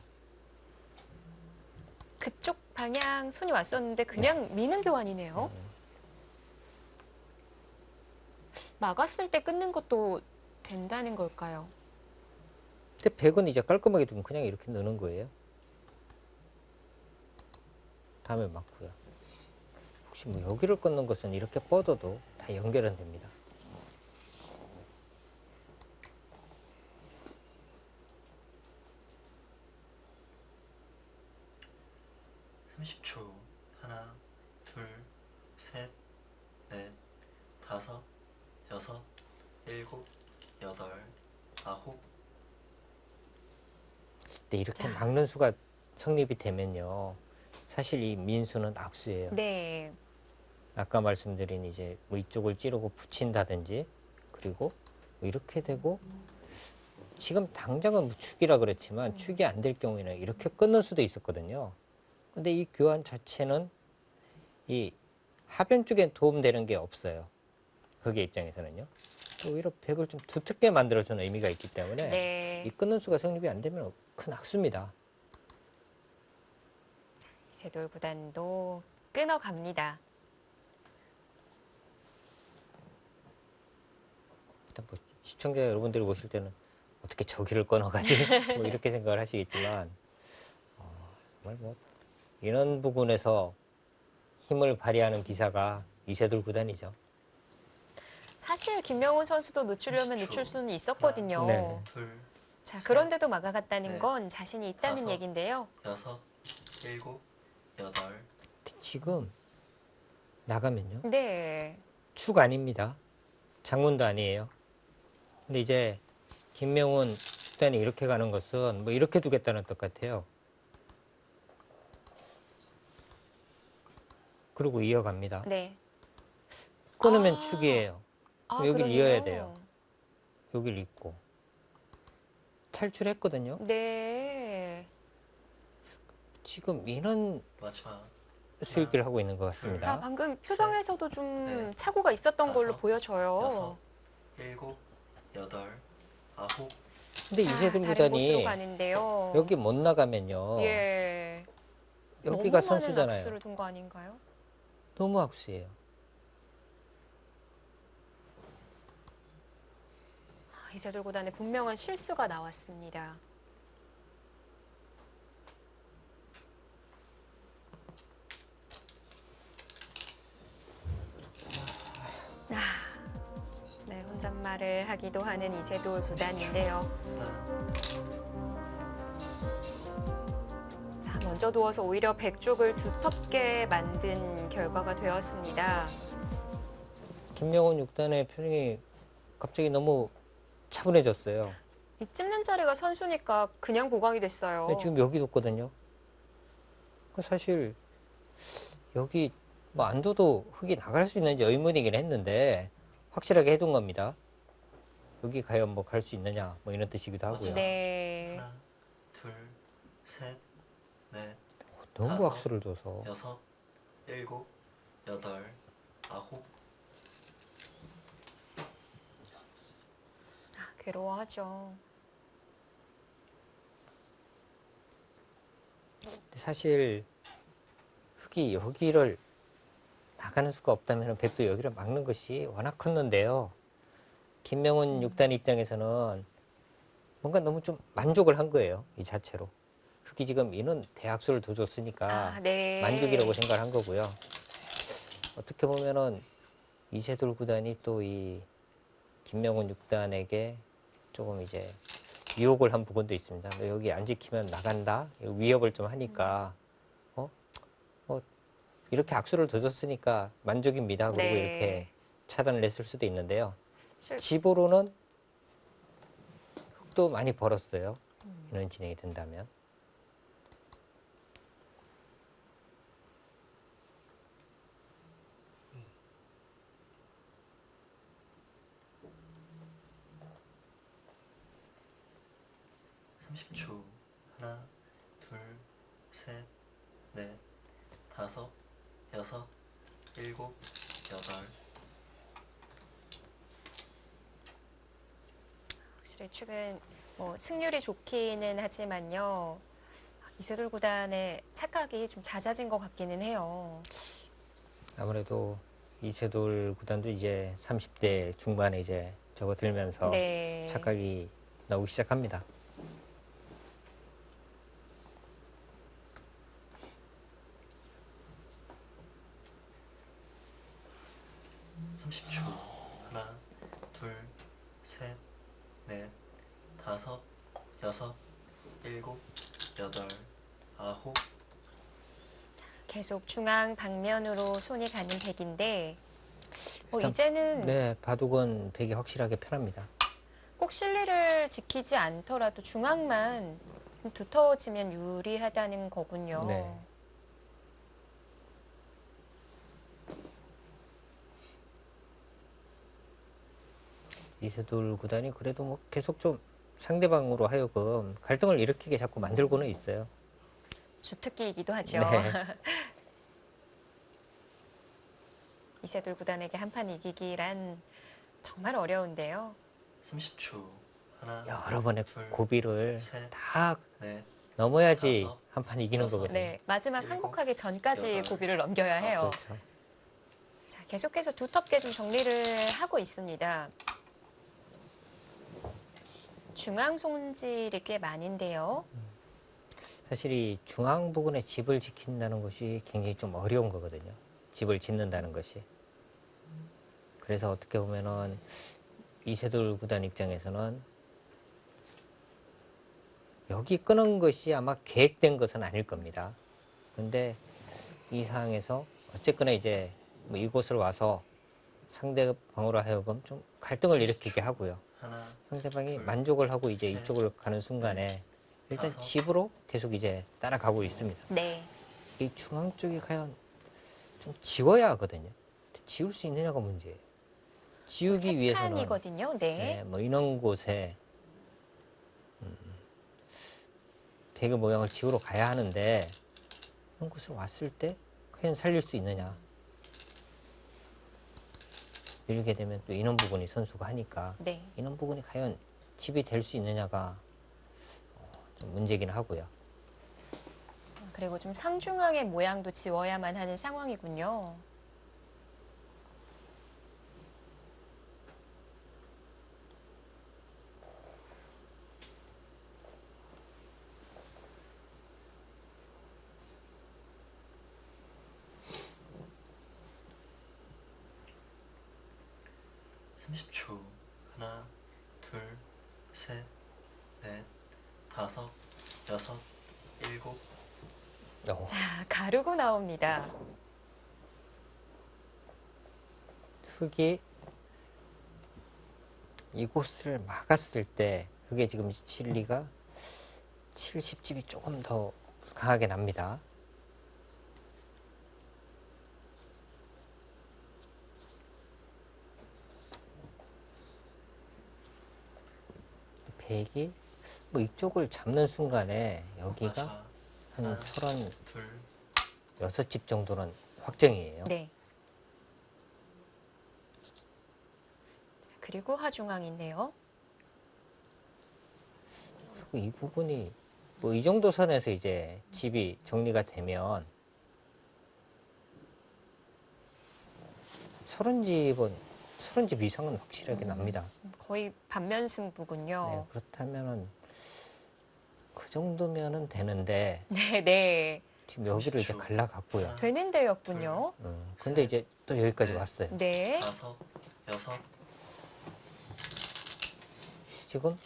그쪽 방향 손이 왔었는데 그냥 미는 교환이네요. 막았을 때 끊는 것도 된다는 걸까요?
근데 백은 이제 깔끔하게 두면 그냥 이렇게 넣는 거예요. 다음에 맞고요. 혹시 뭐 여기를 끊는 것은 이렇게 뻗어도 다 연결은 됩니다.
삼십 초. 하나, 둘, 셋, 넷, 다섯, 여섯, 일곱, 여덟, 아홉.
근데 이렇게
자.
막는 수가 성립이 되면요. 사실 이 민수는 악수예요.
네.
아까 말씀드린 이제 뭐 이쪽을 찌르고 붙인다든지 그리고 뭐 이렇게 되고 지금 당장은 뭐 축이라 그렇지만 축이 안 될 경우에는 이렇게 끊을 수도 있었거든요. 근데 이 교환 자체는 이 하변 쪽에 도움되는 게 없어요. 흑의 입장에서는요. 오히려 백을 좀 두텁게 만들어주는 의미가 있기 때문에
네.
이 끊는 수가 성립이 안 되면 큰 악수입니다.
이세돌 구단도 끊어갑니다.
일단 뭐 시청자 여러분들이 보실 때는 어떻게 저기를 끊어가지? 뭐 이렇게 생각을 하시겠지만 정말 뭐 이런 부분에서 힘을 발휘하는 기사가 이세돌 구단이죠.
사실 김명훈 선수도 늦추려면
30초.
늦출 수는 있었거든요.
네.
둘,
자, 그런데도 막아갔다는
네.
건 자신이 있다는
다섯.
얘긴데요.
여섯, 일곱, 여덟.
지금 나가면요.
네.
축 아닙니다. 장문도 아니에요. 근데 이제 김명훈 구단이 이렇게 가는 것은 뭐 이렇게 두겠다는 뜻 같아요. 그리고 이어갑니다.
네.
끊으면
아.
축이에요.
아,
여기를
그러네요.
이어야 돼요. 여기를 잇고 탈출했거든요.
네.
지금 이런
마지막.
수익을 하고 있는 것
자,
같습니다.
방금 표정에서도 좀
네.
착오가 있었던 걸로
다섯.
보여져요.
여섯, 일곱, 여덟, 아홉.
근데
자,
이세돌
다른 곳으로
구단이
가는데요.
여기 못 나가면요.
예.
여기가
너무 많은
선수잖아요.
악수를 둔 거 아닌가요?
너무 악수예요.
이세돌 구단의 분명한 실수가 나왔습니다. 네, 혼잣말을 하기도 하는 이세돌 구단인데요.
하나,
자, 먼저 두어서 오히려 백쪽을 두텁게 만든 결과가 되었습니다.
김명훈 6단의 표정이 갑자기 너무 차분해졌어요.
이 찝는 자리가 선수니까 그냥 보강이 됐어요.
근데 지금 여기 뒀거든요. 사실 여기 뭐 안 둬도 흙이 나갈 수 있는지 의문이긴 했는데 확실하게 해둔 겁니다. 여기 과연 뭐 갈 수 있느냐 뭐 이런 뜻이기도 하고요.
네.
하나, 둘, 셋, 넷,
너무
다섯,
악수를 둬서.
여섯, 일곱, 여덟, 아홉,
괴로워하죠.
사실 흙이 여기를 나가는 수가 없다면 백도 여기를 막는 것이 워낙 컸는데요. 김명훈 6단 입장에서는 뭔가 너무 좀 만족을 한 거예요. 이 자체로. 흙이 지금 이는 대악수를 둬줬으니까
네.
만족이라고 생각을 한 거고요. 어떻게 보면은 이세돌 구단이 또 이 김명훈 6단에게 조금 이제 유혹을 한 부분도 있습니다. 너 여기 안 지키면 나간다. 위협을 좀 하니까 이렇게 악수를 둬줬으니까 만족입니다. 그리고
네.
이렇게 차단을 했을 수도 있는데요.
실-
집으로는 흙도 많이 벌었어요. 이런 진행이 된다면.
삼십 초. 하나, 둘, 셋, 넷, 다섯, 여섯, 일곱, 여덟.
확실히 최근 뭐 승률이 좋기는 하지만요. 이세돌 구단의 착각이 좀 잦아진 것 같기는 해요.
아무래도 이세돌 구단도 이제 30대 중반에 이제 접어들면서
네.
착각이 나오기 시작합니다.
삼십 초. 하나, 둘, 셋, 넷, 다섯, 여섯, 일곱, 여덟, 아홉.
계속 중앙 방면으로 손이 가는 백인데
일단
이제는
네, 바둑은 백이 확실하게 편합니다.
꼭 실리를 지키지 않더라도 중앙만 좀 두터워지면 유리하다는 거군요.
네. 이세돌 구단이 그래도 뭐 계속 좀 상대방으로 하여금 갈등을 일으키게 자꾸 만들고는 있어요.
주특기이기도 하죠.
네.
이세돌 구단에게 한 판 이기기란 정말 어려운데요.
30초. 하나,
여러 번의
둘,
고비를
셋,
다
넷,
넘어야지
다섯,
한 판 이기는
여섯,
거거든요.
네, 마지막
일곱,
한국하기 전까지
여덟,
고비를 넘겨야 해요.
그렇죠.
자, 계속해서 두텁게 좀 정리를 하고 있습니다. 중앙 손질이 꽤 많은데요.
사실 이 중앙 부근에 집을 지킨다는 것이 굉장히 좀 어려운 거거든요. 집을 짓는다는 것이. 그래서 어떻게 보면은 이세돌 구단 입장에서는 여기 끄는 것이 아마 계획된 것은 아닐 겁니다. 근데 이 상황에서 어쨌거나 이제 뭐 이곳을 와서 상대방으로 하여금 좀 갈등을 일으키게 하고요.
하나,
상대방이
둘,
만족을 하고 이제
셋,
이쪽을 가는 순간에 일단
다섯.
집으로 계속 이제 따라가고 있습니다.
네.
이 중앙 쪽이 과연 좀 지워야 하거든요. 지울 수 있느냐가 문제예요. 지우기 위해서는
판이거든요. 네.
네, 뭐 이런 곳에 배그 모양을 지우러 가야 하는데 이런 곳을 왔을 때 과연 살릴 수 있느냐. 밀게 되면 또 인원 부분이 선수가 하니까
네.
인원 부분이 과연 집이 될 수 있느냐가 좀 문제긴 하고요.
그리고 좀 상중앙의 모양도 지워야만 하는 상황이군요.
삼십 초. 하나, 둘, 셋, 넷, 다섯, 여섯, 일곱.
자, 가르고 나옵니다.
흙이 이곳을 막았을 때 흙의 지금 실리가 70집이 조금 더 강하게 납니다. 백이 뭐 이쪽을 잡는 순간에 여기가
맞아.
한
둘,
36집 정도는 확정이에요.
네. 그리고 하중앙인데요.
이 부분이 뭐 이 정도 선에서 이제 집이 정리가 되면 30집 이상은 확실하게 납니다.
거의 반면승부군요.
네, 그렇다면은 그 정도면은 되는데
네, 네.
지금 여기를 이제
30초.
갈라갔고요.
되는 데였군요.
근데 이제 또 여기까지
네.
왔어요.
네.
다섯, 여섯,
지금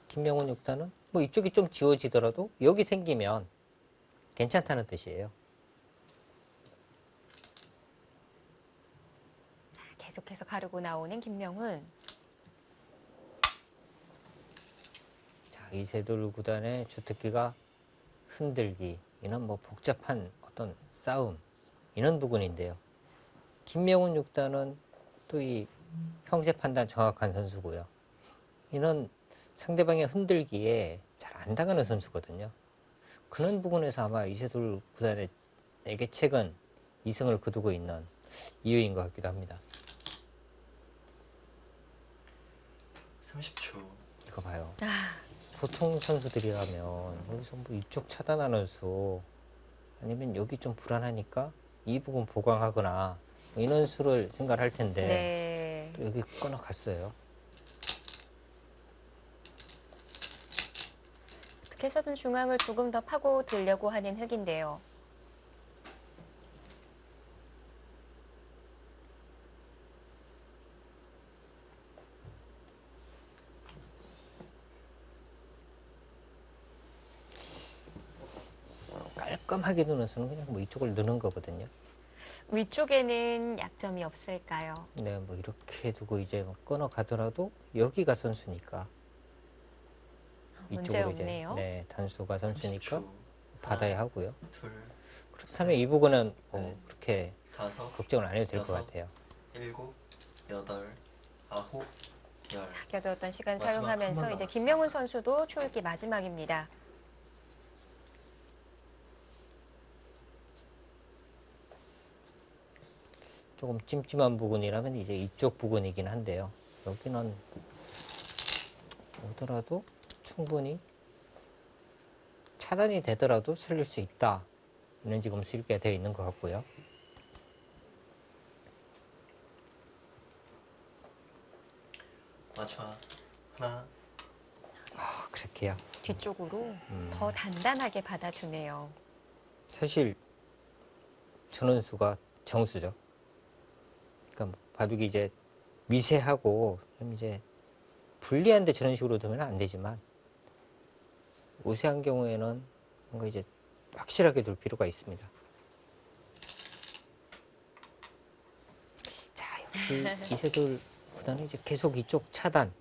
김명훈 6단은 뭐 이쪽이 좀 지워지더라도 여기 생기면 괜찮다는 뜻이에요.
계속해서 가르고 나오는 김명훈.
자, 이세돌 구단의 주특기가 흔들기, 이런 뭐 복잡한 어떤 싸움, 이런 부분인데요. 김명훈 6단은 또 이 형세 판단 정확한 선수고요. 이는 상대방의 흔들기에 잘 안 당하는 선수거든요. 그런 부분에서 아마 이세돌 구단의 내게 최근 2승을 거두고 있는 이유인 것 같기도 합니다.
30초.
이거 봐요.
아,
보통 선수들이라면 여기서 뭐 이쪽 차단하는 수 아니면 여기 좀 불안하니까 이 부분 보강하거나 뭐 이런 수를 생각할 텐데
네.
또 여기 끊어갔어요.
어떻게 해서든 중앙을 조금 더 파고 들려고 하는 흙인데요.
깔끔하게 두는 수는 그냥 뭐 이쪽을 넣는 거거든요.
위쪽에는 약점이 없을까요?
네, 뭐 이렇게 두고 이제 뭐 끊어가더라도 여기가 선수니까
문제
이쪽으로 이제
없네요.
네, 단수가 선수니까
30초.
받아야 하고요.
둘,
그렇다면 이 부분은 뭐
네.
그렇게
다섯,
걱정을 안 해도 될 것
여섯.
같아요.
일곱, 여덟, 아홉, 열.
아껴두었던 시간
마지막
사용하면서
한번
이제
남았습니다.
김명훈 선수도 초읽기 마지막입니다.
조금 찜찜한 부분이라면 이제 이쪽 부분이긴 한데요. 여기는 오더라도 충분히 차단이 되더라도 살릴 수 있다. 이는 지금 수익가 되어 있는 것 같고요.
마지막 하나,
그렇게요.
뒤쪽으로 더 단단하게 받아두네요.
사실 전원수가 정수죠. 그러니까 바둑이 이제 미세하고 좀 이제 불리한데 저런 식으로 두면 안 되지만 우세한 경우에는 뭔가 이제 확실하게 둘 필요가 있습니다. 자, 역시 이세돌 구단은 이제 계속 이쪽 차단,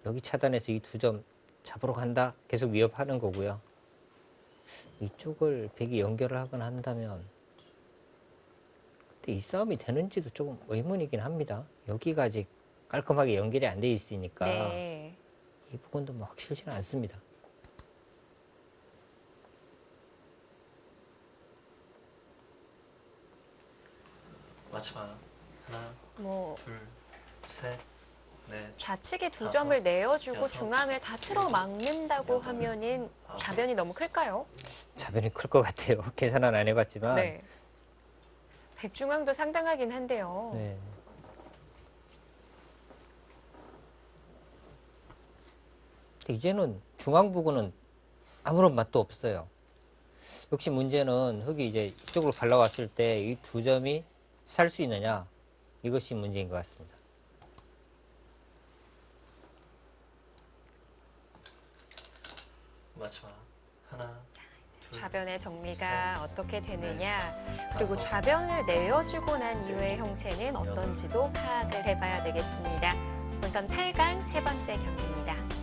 여기 차단해서 이 2점 잡으러 간다, 계속 위협하는 거고요. 이쪽을 백이 연결을 하거나 한다면 근데 이 싸움이 되는지도 조금 의문이긴 합니다. 여기가 아직 깔끔하게 연결이 안 돼 있으니까
네.
이 부분도 뭐 확실치는 않습니다.
마지막 하나,
뭐
둘, 셋, 넷,
좌측에 두
다섯,
점을 내어주고
여섯,
중앙을 다 틀어 막는다고
여덟,
하면은
아홉.
좌변이 너무 클까요?
자변이 클 것 같아요. 계산은 안 해봤지만.
네. 백중앙도 상당하긴 한데요.
네. 근데 이제는 중앙 부근은 아무런 맛도 없어요. 역시 문제는 흙이 이제 이쪽으로 갈라왔을 때 이 2점이 살 수 있느냐, 이것이 문제인 것 같습니다.
마지막 하나, 둘,
좌변의 정리가
셋,
어떻게 되느냐,
넷,
그리고
다섯,
좌변을 내어주고 난 이후의 형세는 어떤지도 파악을 해봐야 되겠습니다. 본선 8강 세 번째 경기입니다.